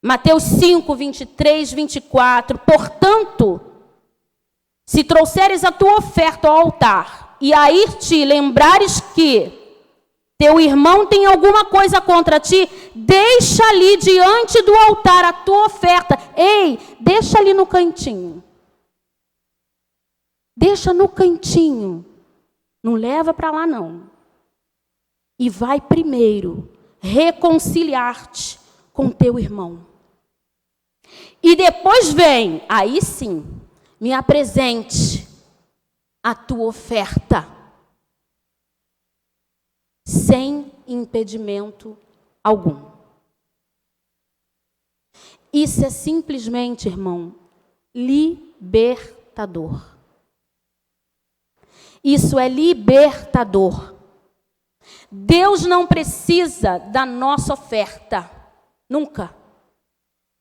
F: Mateus 5, 23, 24. Portanto, se trouxeres a tua oferta ao altar e a ir te lembrares que teu irmão tem alguma coisa contra ti, deixa ali diante do altar a tua oferta. Ei, deixa ali no cantinho. Deixa no cantinho. Não leva para lá não. E vai primeiro reconciliar-te com teu irmão. E depois vem, aí sim, me apresente a tua oferta. Sem impedimento algum. Isso é simplesmente, irmão, libertador. Isso é libertador. Deus não precisa da nossa oferta, nunca,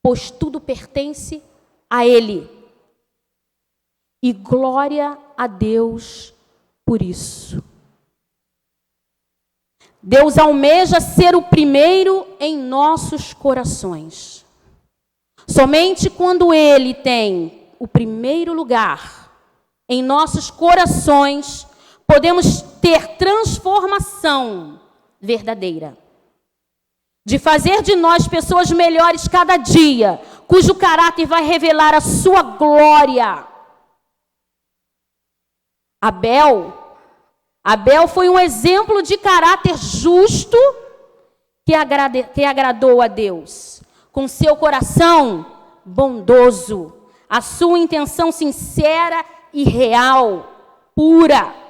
F: pois tudo pertence a Ele. E glória a Deus por isso. Deus almeja ser o primeiro em nossos corações. Somente quando Ele tem o primeiro lugar em nossos corações, podemos ter transformação verdadeira. De fazer de nós pessoas melhores cada dia, cujo caráter vai revelar a sua glória. Abel foi um exemplo de caráter justo que agradou a Deus. Com seu coração bondoso, a sua intenção sincera e real, pura.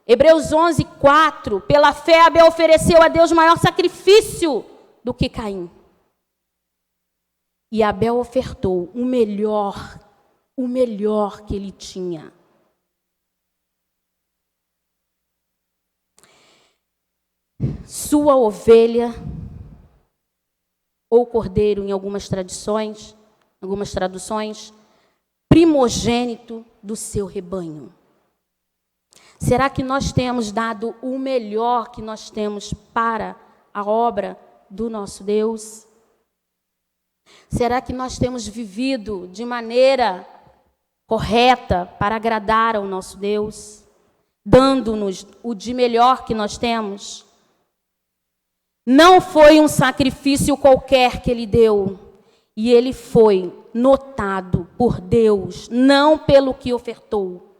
F: Hebreus 11, 4. Pela fé Abel ofereceu a Deus maior sacrifício do que Caim. E Abel ofertou o melhor que ele tinha. Sua ovelha ou cordeiro em algumas traduções, primogênito do seu rebanho. Será que nós temos dado o melhor que nós temos para a obra do nosso Deus? Será que nós temos vivido de maneira correta para agradar ao nosso Deus, dando-nos o de melhor que nós temos? Não foi um sacrifício qualquer que ele deu, e ele foi notado por Deus, não pelo que ofertou,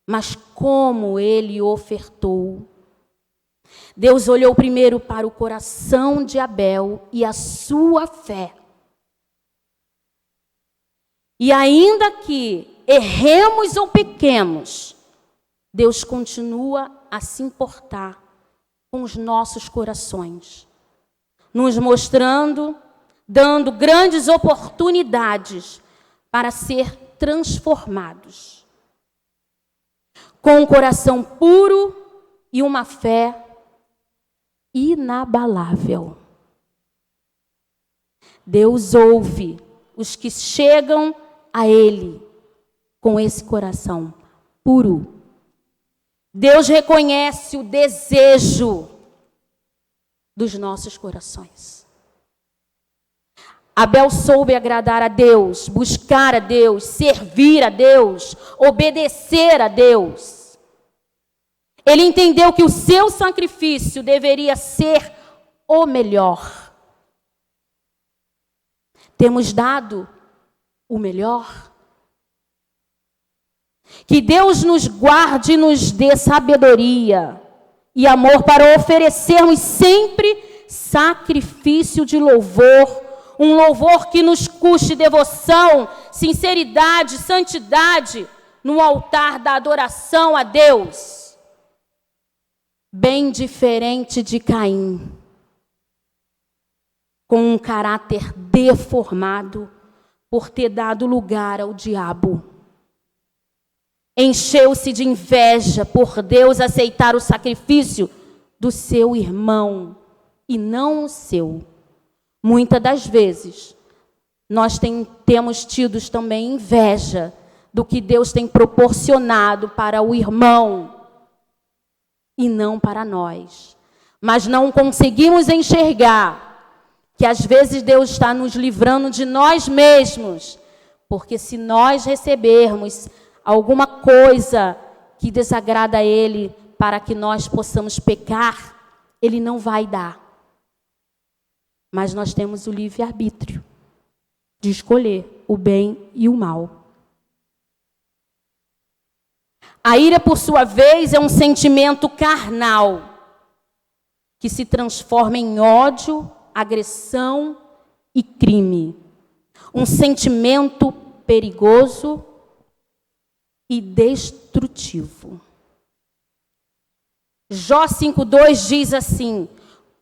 F: mas como ele ofertou. Deus olhou primeiro para o coração de Abel e a sua fé. E ainda que erremos ou pequemos, Deus continua a se importar com os nossos corações, nos mostrando, dando grandes oportunidades para ser transformados. Com um coração puro e uma fé inabalável. Deus ouve os que chegam a Ele com esse coração puro. Deus reconhece o desejo dos nossos corações. Abel soube agradar a Deus, buscar a Deus, servir a Deus, obedecer a Deus. Ele entendeu que o seu sacrifício deveria ser o melhor. Temos dado o melhor? Que Deus nos guarde e nos dê sabedoria e amor para oferecermos sempre sacrifício de louvor, um louvor que nos custe devoção, sinceridade, santidade no altar da adoração a Deus. Bem diferente de Caim, com um caráter deformado por ter dado lugar ao diabo. Encheu-se de inveja por Deus aceitar o sacrifício do seu irmão e não o seu. Muitas das vezes, nós temos tido também inveja do que Deus tem proporcionado para o irmão e não para nós. Mas não conseguimos enxergar que às vezes Deus está nos livrando de nós mesmos, porque se nós recebermos alguma coisa que desagrada a Ele para que nós possamos pecar, Ele não vai dar. Mas nós temos o livre-arbítrio de escolher o bem e o mal. A ira, por sua vez, é um sentimento carnal que se transforma em ódio, agressão e crime. Um sentimento perigoso e destrutivo. Jó 5:2 diz assim: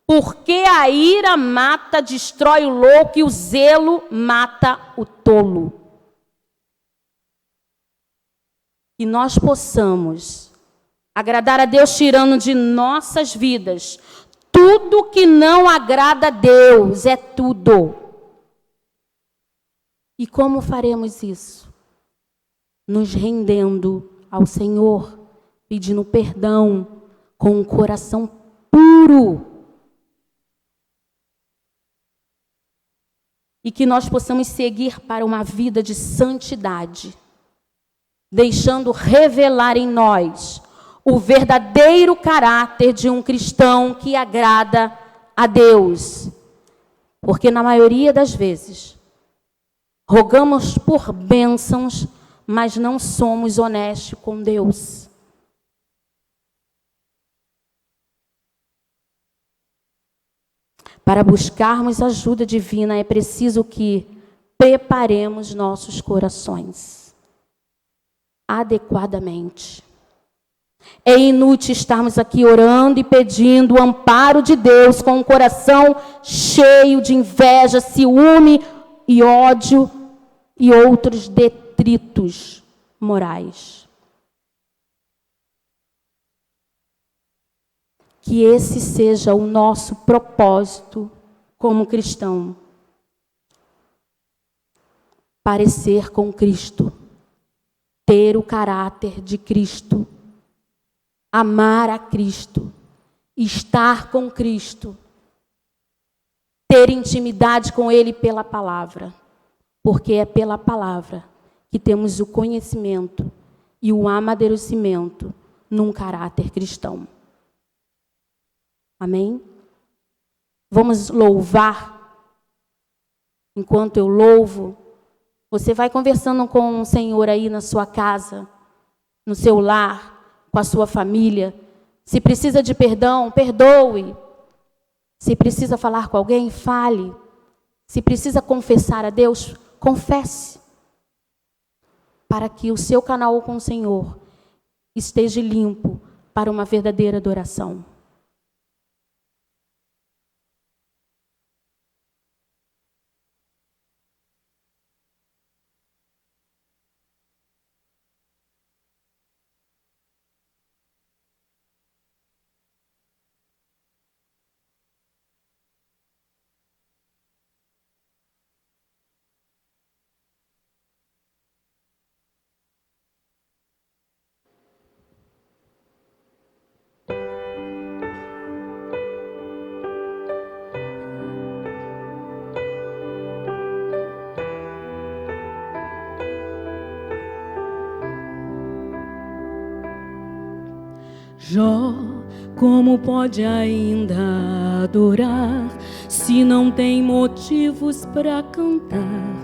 F: porque a ira mata, destrói o louco, e o zelo mata o tolo. Que nós possamos agradar a Deus tirando de nossas vidas tudo que não agrada a Deus, é tudo. E como faremos isso? Nos rendendo ao Senhor, pedindo perdão, com um coração puro. E que nós possamos seguir para uma vida de santidade, deixando revelar em nós o verdadeiro caráter de um cristão que agrada a Deus. Porque na maioria das vezes, rogamos por bênçãos, mas não somos honestos com Deus. Para buscarmos ajuda divina, é preciso que preparemos nossos corações adequadamente. É inútil estarmos aqui orando e pedindo o amparo de Deus com o coração cheio de inveja, ciúme e ódio e outros detritos morais. Que esse seja o nosso propósito como cristão. Parecer com Cristo ter o caráter de Cristo, amar a Cristo, estar com Cristo, ter intimidade com Ele pela palavra, porque é pela palavra que temos o conhecimento e o amadurecimento num caráter cristão. Amém? Vamos louvar. Enquanto eu louvo, você vai conversando com o Senhor aí na sua casa, no seu lar, com a sua família. Se precisa de perdão, perdoe. Se precisa falar com alguém, fale. Se precisa confessar a Deus, confesse. Para que o seu canal com o Senhor esteja limpo para uma verdadeira adoração.
G: Jó, como pode ainda adorar se não tem motivos para cantar?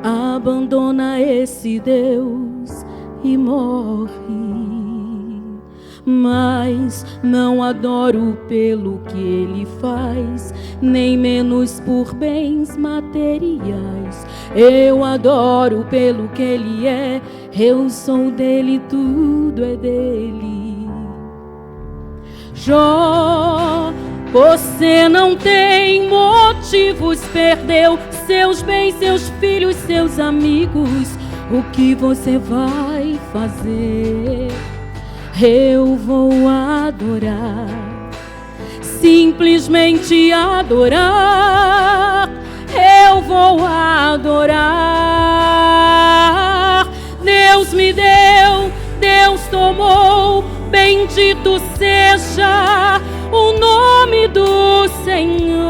G: Abandona esse Deus e morre. Mas não adoro pelo que ele faz, nem menos por bens materiais. Eu adoro pelo que ele é, eu sou dele, tudo é dele. Jó, você não tem motivos, perdeu seus bens, seus filhos, seus amigos. O que você vai fazer? Eu vou adorar, simplesmente adorar. Eu vou adorar. Deus me deu, Deus tomou. Bendito seja o nome do Senhor.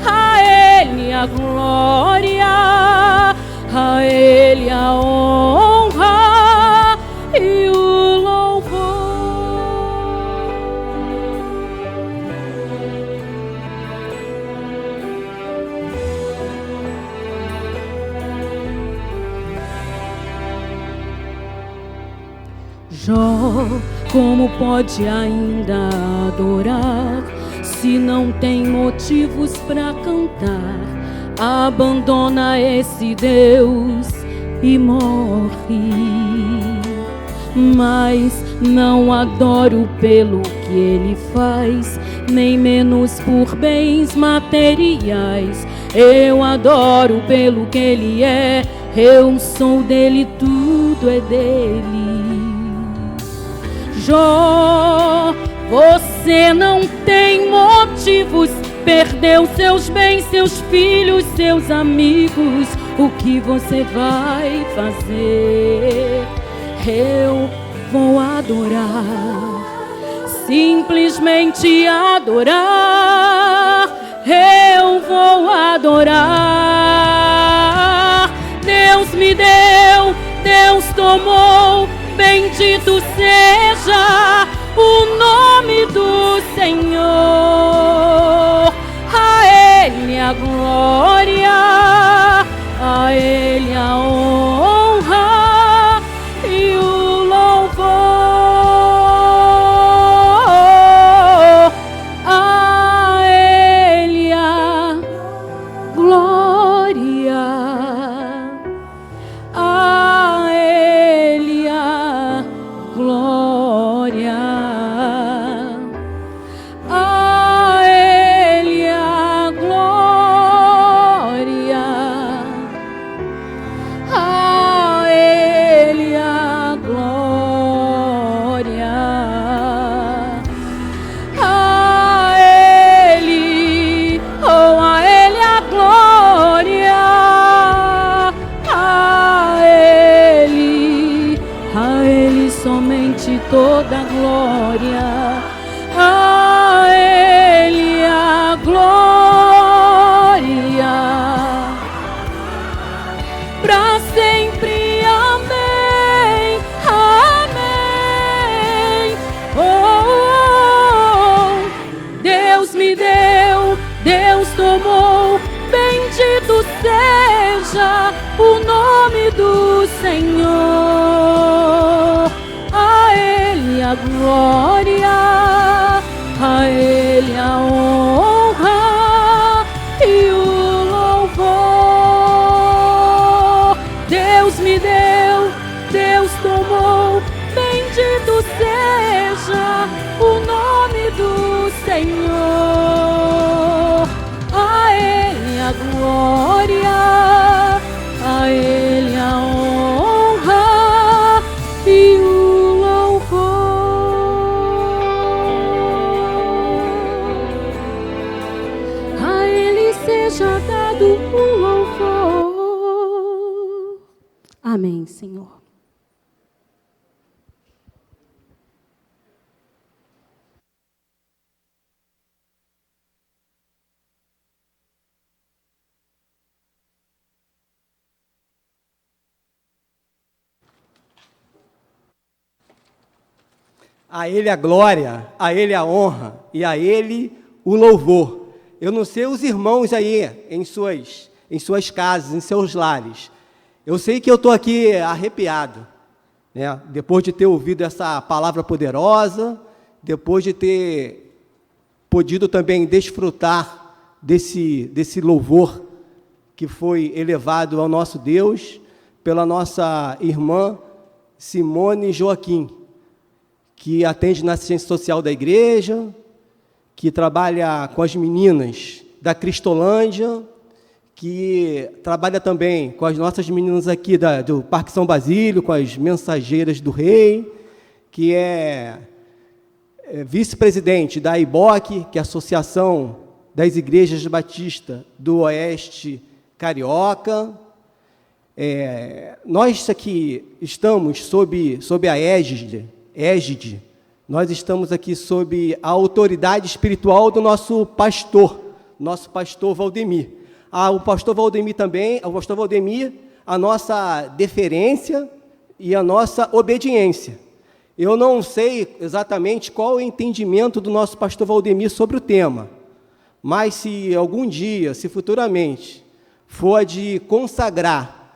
G: A Ele a glória, a Ele a honra e o louvor. Jó, como pode ainda adorar se não tem motivos para cantar? Abandona esse Deus e morre. Mas não adoro pelo que ele faz, nem menos por bens materiais. Eu adoro pelo que ele é, eu sou dele, tudo é dele. Jó, você não tem motivos, perdeu seus bens, seus filhos, seus amigos. O que você vai fazer? Eu vou adorar, simplesmente adorar. Eu vou adorar. Deus me deu, Deus tomou. Bendito seja o nome do Senhor. A Ele a glória, a Ele a honra e o louvor. A Ele a glória, a Ele a glória, a Ele a glória, a ti toda a glória. A Ele a glória, pra sempre. Amém, amém. Oh, Deus me deu, Deus tomou, bendito seja o nome do Senhor. A Ele a glória, a Ele a honra e o louvor. Deus me deu, Deus tomou, bendito seja o nome do Senhor. A Ele a glória, a Ele a honra e o louvor. A Ele seja dado o louvor. Amém, Senhor.
A: A Ele a glória, a Ele a honra e a Ele o louvor. Eu não sei os irmãos aí em suas casas, em seus lares. Eu sei que eu estou aqui arrepiado, né? Depois de ter ouvido essa palavra poderosa, depois de ter podido também desfrutar desse louvor que foi elevado ao nosso Deus pela nossa irmã Simone Joaquim, que atende na assistência social da igreja, que trabalha com as meninas da Cristolândia, que trabalha também com as nossas meninas aqui do Parque São Basílio, com as Mensageiras do Rei, que é vice-presidente da IBOC, que é a Associação das Igrejas Batistas do Oeste Carioca. Nós aqui estamos sob a égide, nós estamos aqui sob a autoridade espiritual do nosso pastor Valdemir. O pastor Valdemir também, a nossa deferência e a nossa obediência. Eu não sei exatamente qual é o entendimento do nosso pastor Valdemir sobre o tema, mas se algum dia, se futuramente, for de consagrar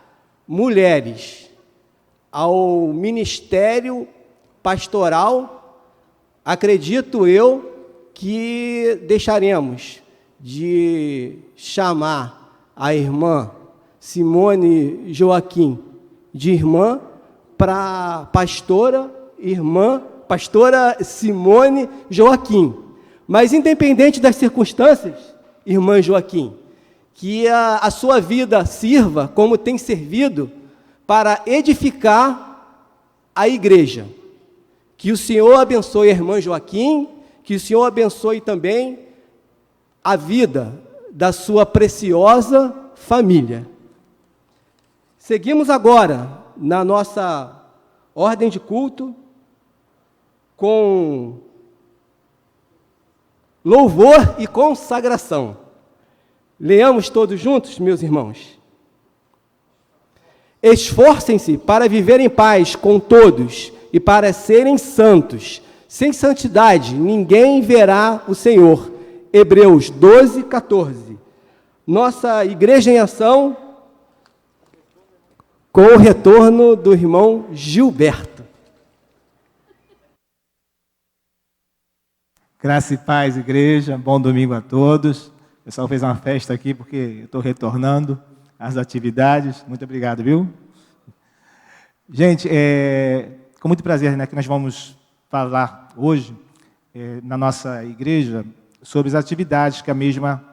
A: mulheres ao ministério pastoral, acredito eu que deixaremos de chamar a irmã Simone Joaquim de irmã para pastora Simone Joaquim. Mas independente das circunstâncias, irmã Joaquim, que a sua vida sirva como tem servido para edificar a igreja. Que o Senhor abençoe a irmã Joaquim, que o Senhor abençoe também a vida da sua preciosa família. Seguimos agora na nossa ordem de culto com louvor e consagração. Leamos todos juntos, meus irmãos. Esforcem-se para viver em paz com todos e para serem santos. Sem santidade, ninguém verá o Senhor. Hebreus 12, 14. Nossa igreja em ação, com o retorno do irmão Gilberto.
H: Graça e paz, igreja. Bom domingo a todos. O pessoal fez uma festa aqui porque eu estou retornando às atividades. Muito obrigado, viu? Gente, com muito prazer, né, que nós vamos falar hoje na nossa igreja sobre as atividades que a mesma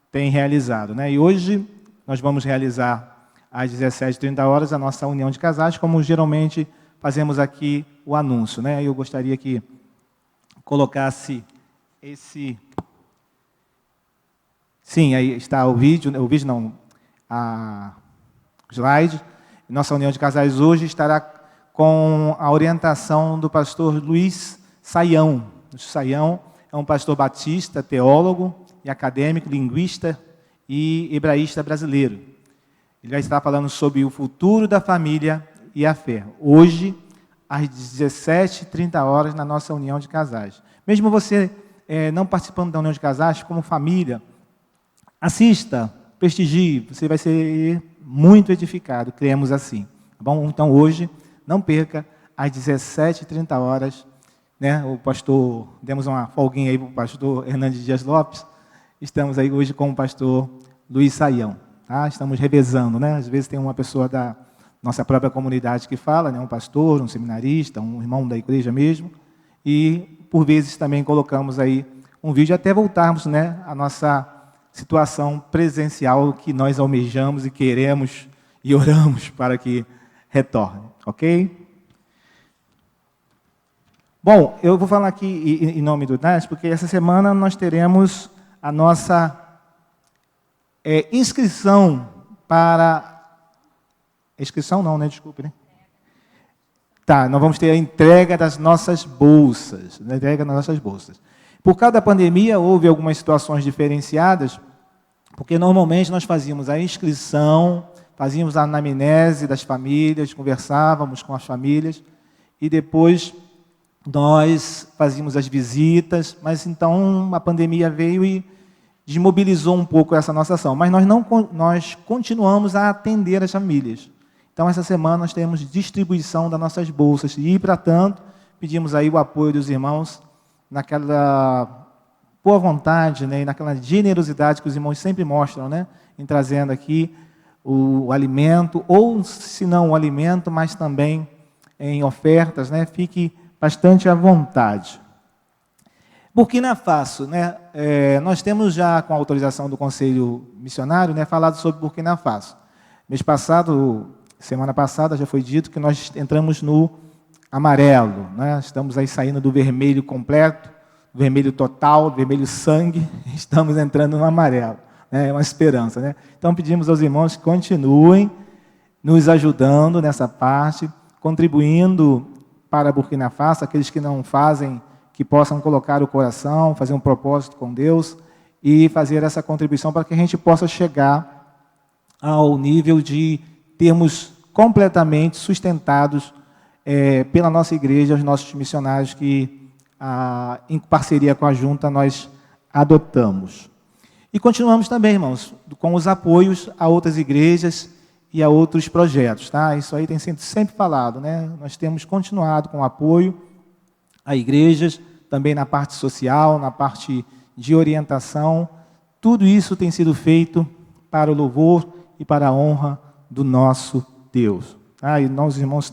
H: tem realizado, né? E hoje nós vamos realizar às 17h30 a nossa união de casais, como geralmente fazemos aqui o anúncio, né? Eu gostaria que colocasse esse... Sim, aí está o vídeo não, a slide. Nossa união de casais hoje estará com a orientação do pastor Luiz Saião. O Saião é um pastor batista, teólogo e acadêmico, linguista e hebraísta brasileiro. Ele vai estar falando sobre o futuro da família e a fé. Hoje, às 17h30, na nossa união de casais. Mesmo você não participando da união de casais, como família, assista, prestigie, você vai ser muito edificado, cremos assim. Tá bom? Então, hoje, não perca, às 17h30, né, o pastor, demos uma folguinha aí para o pastor Hernandes Dias Lopes, estamos aí hoje com o pastor Luiz Saião. Tá? Estamos revezando, né? Às vezes tem uma pessoa da nossa própria comunidade que fala, né? Um pastor, um seminarista, um irmão da igreja mesmo, e por vezes também colocamos aí um vídeo até voltarmos, né, à nossa situação presencial que nós almejamos e queremos e oramos para que retorne, ok? Bom, eu vou falar aqui em nome do NAS, porque essa semana nós teremos a nossa inscrição para... Inscrição não, né? Desculpe, né? Tá, nós vamos ter a entrega das nossas bolsas. A entrega das nossas bolsas. Por causa da pandemia, houve algumas situações diferenciadas, porque normalmente nós fazíamos a inscrição, fazíamos a anamnese das famílias, conversávamos com as famílias, e depois nós fazíamos as visitas, mas então a pandemia veio e desmobilizou um pouco essa nossa ação. Mas nós continuamos a atender as famílias. Então, essa semana nós temos distribuição das nossas bolsas. E, para tanto, pedimos aí o apoio dos irmãos naquela boa vontade, né, e naquela generosidade que os irmãos sempre mostram, né, em trazendo aqui o alimento, ou, se não o alimento, mas também em ofertas, né, fique bastante à vontade. Burkina Faso, né, nós temos já, com a autorização do Conselho Missionário, né, falado sobre Burkina Faso. Semana passada já foi dito que nós entramos no amarelo, né? Estamos aí saindo do vermelho completo, do vermelho total, do vermelho sangue, estamos entrando no amarelo, né? É uma esperança, né? Então pedimos aos irmãos que continuem nos ajudando nessa parte, contribuindo para Burkina Faso, aqueles que não fazem, que possam colocar o coração, fazer um propósito com Deus e fazer essa contribuição para que a gente possa chegar ao nível de termos completamente sustentados pela nossa igreja, os nossos missionários que, em parceria com a junta, nós adotamos. E continuamos também, irmãos, com os apoios a outras igrejas e a outros projetos. Tá? Isso aí tem sido sempre falado, né? Nós temos continuado com o apoio a igrejas, também na parte social, na parte de orientação. Tudo isso tem sido feito para o louvor e para a honra do nosso Deus. Tá? E nós, irmãos,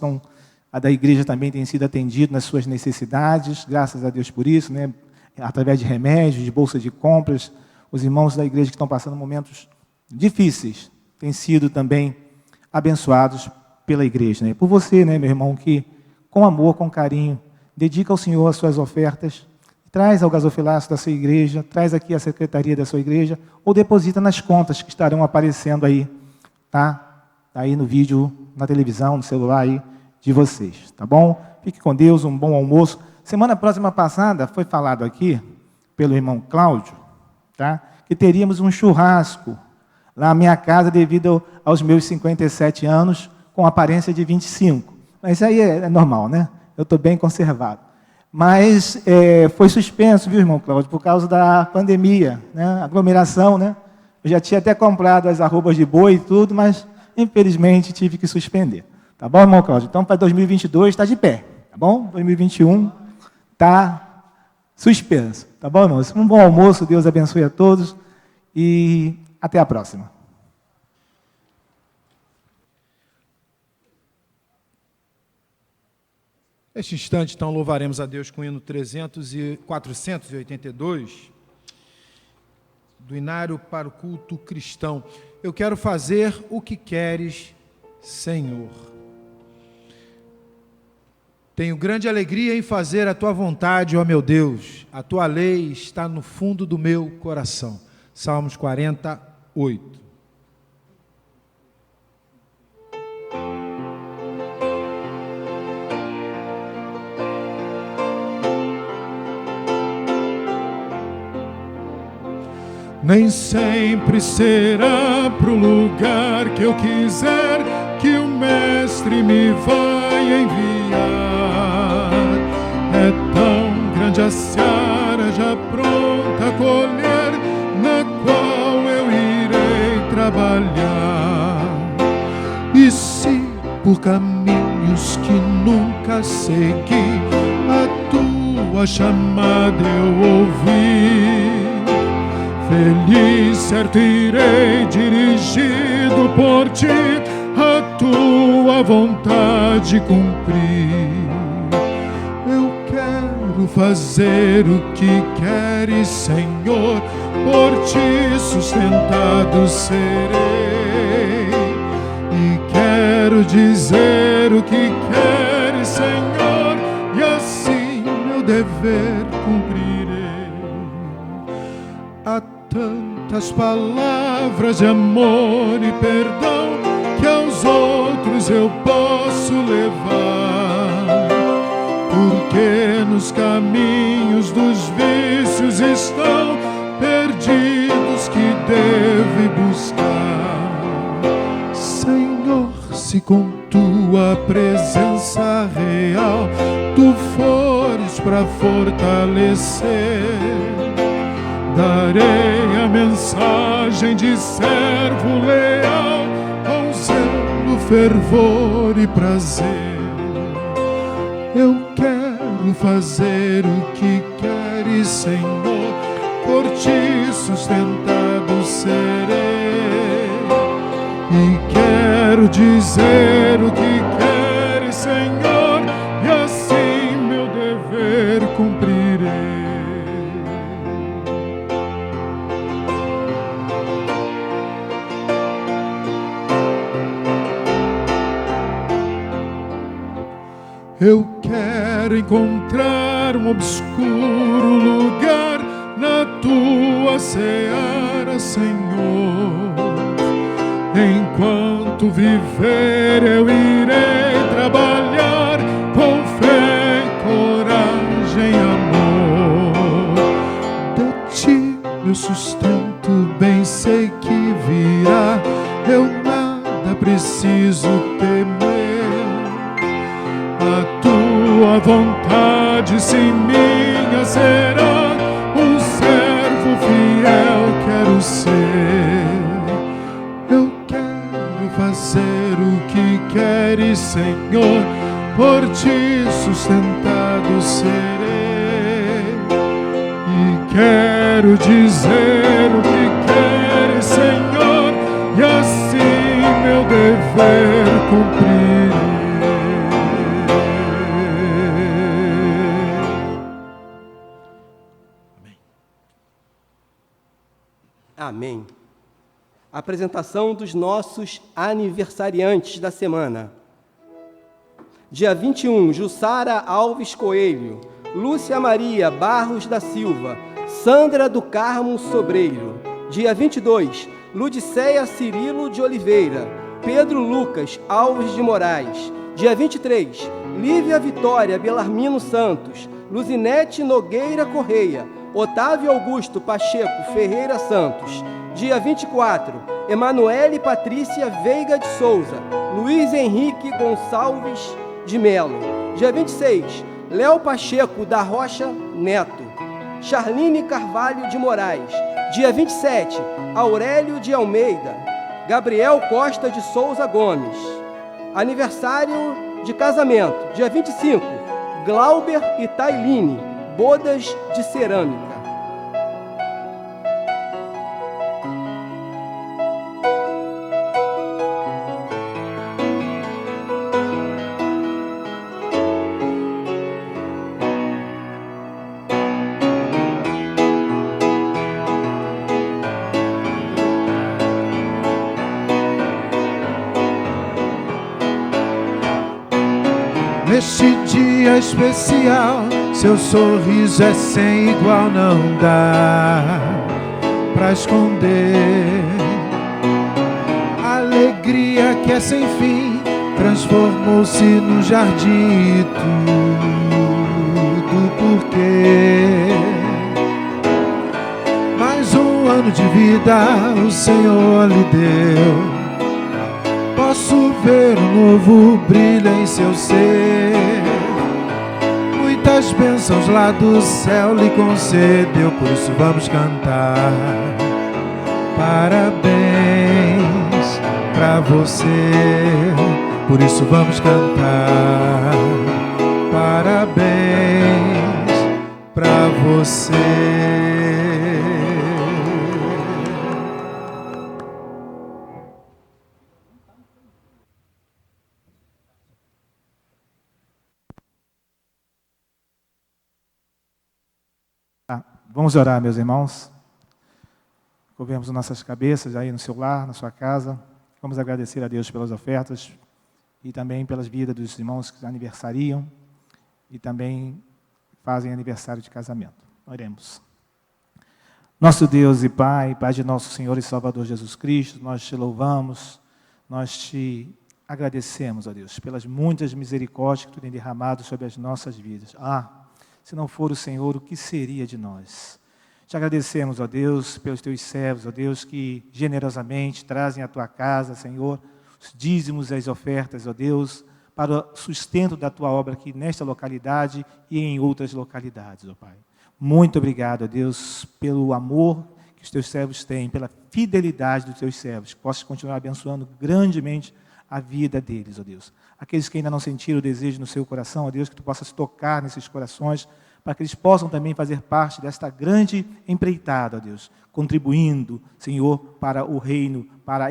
H: a da igreja também tem sido atendido nas suas necessidades, graças a Deus por isso, né? Através de remédios, de bolsa de compras. Os irmãos da igreja que estão passando momentos difíceis têm sido também abençoados pela igreja. Né? Por você, né, meu irmão, que com amor, com carinho, dedica ao Senhor as suas ofertas, traz ao gasofilácio da sua igreja, traz aqui à secretaria da sua igreja, ou deposita nas contas que estarão aparecendo aí, tá? Aí no vídeo, na televisão, no celular aí de vocês, tá bom? Fique com Deus, um bom almoço. Semana próxima passada foi falado aqui pelo irmão Cláudio, tá? Que teríamos um churrasco lá na minha casa devido aos meus 57 anos, com aparência de 25. Mas isso aí é normal, né? Eu estou bem conservado. Mas foi suspenso, viu, irmão Cláudio, por causa da pandemia, né? Aglomeração, né? Eu já tinha até comprado as arrobas de boi e tudo, mas infelizmente tive que suspender. Tá bom, irmão Cláudio? Então, para 2022 está de pé, tá bom? 2021 está suspenso, tá bom, irmãos? Um bom almoço, Deus abençoe a todos e até a próxima.
B: Neste instante, então, louvaremos a Deus com o hino 482, do Inário para o Culto Cristão. Eu quero fazer o que queres, Senhor. Tenho grande alegria em fazer a tua vontade, ó meu Deus. A tua lei está no fundo do meu coração. Salmos 48.
C: Nem sempre será pro lugar que eu quiser que o Mestre me vai enviar. É tão grande a seara já pronta a colher, na qual eu irei trabalhar. E se por caminhos que nunca segui a tua chamada eu ouvi, feliz certo irei dirigido por ti, a tua vontade cumprir. Eu quero fazer o que queres, Senhor, por ti sustentado serei. E quero dizer o que queres, Senhor, e assim meu dever cumprirei. Há tantas palavras de amor e perdão que aos outros eu posso levar, porque nos caminhos dos vícios estão perdidos que deve buscar. Senhor, se com tua presença real tu fores para fortalecer, darei a mensagem de servo leal, com zelo, fervor e prazer. Eu quero fazer o que queres, Senhor, por ti sustentado serei. E quero dizer o que queres, Senhor, e assim meu dever cumprirei. Eu quero encontrar um obscuro lugar na tua seara, Senhor. Enquanto viver eu irei trabalhar com fé, coragem e amor. De ti meu sustento bem sei que virá, eu nada preciso temer. A tua vontade, sim, minha será, um servo fiel quero ser. Eu quero fazer o que queres, Senhor, por ti sustentado serei. E quero dizer o que queres, Senhor, e assim meu dever cumprirei.
A: Amém. Apresentação dos nossos aniversariantes da semana. Dia 21, Jussara Alves Coelho, Lúcia Maria Barros da Silva, Sandra do Carmo Sobreiro. Dia 22, Ludiceia Cirilo de Oliveira, Pedro Lucas Alves de Moraes. Dia 23, Lívia Vitória Belarmino Santos, Luzinete Nogueira Correia, Otávio Augusto Pacheco Ferreira Santos. Dia 24, Emanuele Patrícia Veiga de Souza, Luiz Henrique Gonçalves de Melo. Dia 26, Léo Pacheco da Rocha Neto, Charline Carvalho de Moraes. Dia 27, Aurélio de Almeida, Gabriel Costa de Souza Gomes. Aniversário de casamento. Dia 25, Glauber e Tailine, bodas de cerâmica.
B: Neste dia especial, seu sorriso é sem igual, não dá pra esconder. A alegria que é sem fim transformou-se no jardim e tudo porque mais um ano de vida o Senhor lhe deu. Posso ver um novo brilho em seu ser. Muitas bênçãos lá do céu lhe concedeu. Por isso vamos cantar. Parabéns pra você. Por isso vamos cantar. Parabéns pra você.
H: Vamos orar, meus irmãos. Curvemos nossas cabeças aí no seu lar, na sua casa. Vamos agradecer a Deus pelas ofertas e também pelas vidas dos irmãos que aniversariam e também fazem aniversário de casamento. Oremos. Nosso Deus e Pai, Pai de nosso Senhor e Salvador Jesus Cristo, nós te louvamos, nós te agradecemos, ó Deus, pelas muitas misericórdias que tu tem derramado sobre as nossas vidas. Se não for o Senhor, o que seria de nós? Te agradecemos, ó Deus, pelos teus servos, ó Deus, que generosamente trazem à tua casa, Senhor, os dízimos e as ofertas, ó Deus, para o sustento da tua obra aqui nesta localidade e em outras localidades, ó Pai. Muito obrigado, ó Deus, pelo amor que os teus servos têm, pela fidelidade dos teus servos, que possas continuar abençoando grandemente a vida deles, ó Deus. Aqueles que ainda não sentiram o desejo no seu coração, ó Deus, que tu possas tocar nesses corações, para que eles possam também fazer parte desta grande empreitada, ó Deus, contribuindo, Senhor, para o reino, para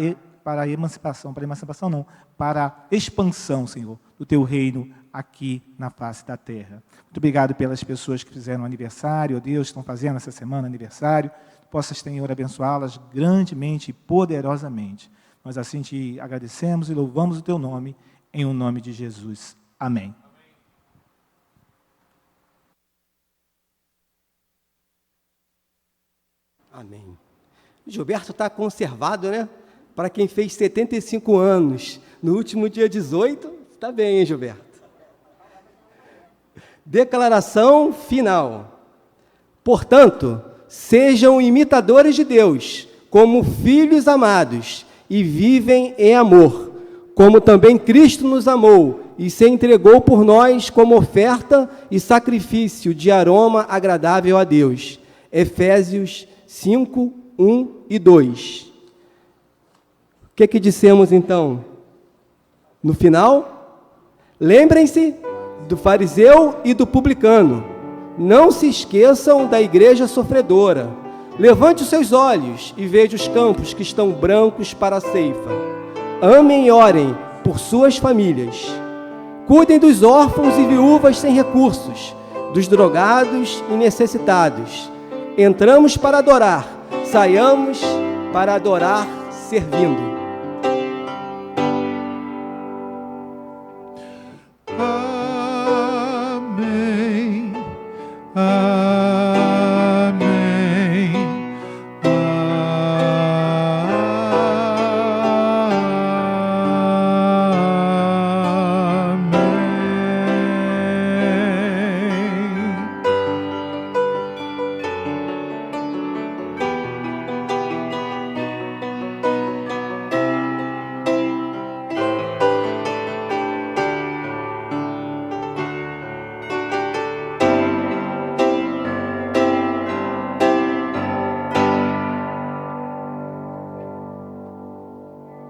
H: a emancipação, para a expansão, Senhor, do teu reino aqui na face da terra. Muito obrigado pelas pessoas que fizeram aniversário, ó Deus, estão fazendo essa semana aniversário, possas, Senhor, abençoá-las grandemente e poderosamente. Nós assim te agradecemos e louvamos o teu nome, em o nome de Jesus. Amém.
A: Amém. Gilberto está conservado, né? Para quem fez 75 anos no último dia 18, está bem, hein, Gilberto? Declaração final. Portanto, sejam imitadores de Deus, como filhos amados, e vivem em amor, como também Cristo nos amou e se entregou por nós como oferta e sacrifício de aroma agradável a Deus. Efésios 5, 1 e 2. O que dissemos então? No final, lembrem-se do fariseu e do publicano. Não se esqueçam da igreja sofredora. Levante os seus olhos e veja os campos que estão brancos para a ceifa. Amem e orem por suas famílias. Cuidem dos órfãos e viúvas sem recursos, dos drogados e necessitados. Entramos para adorar, saiamos para adorar servindo.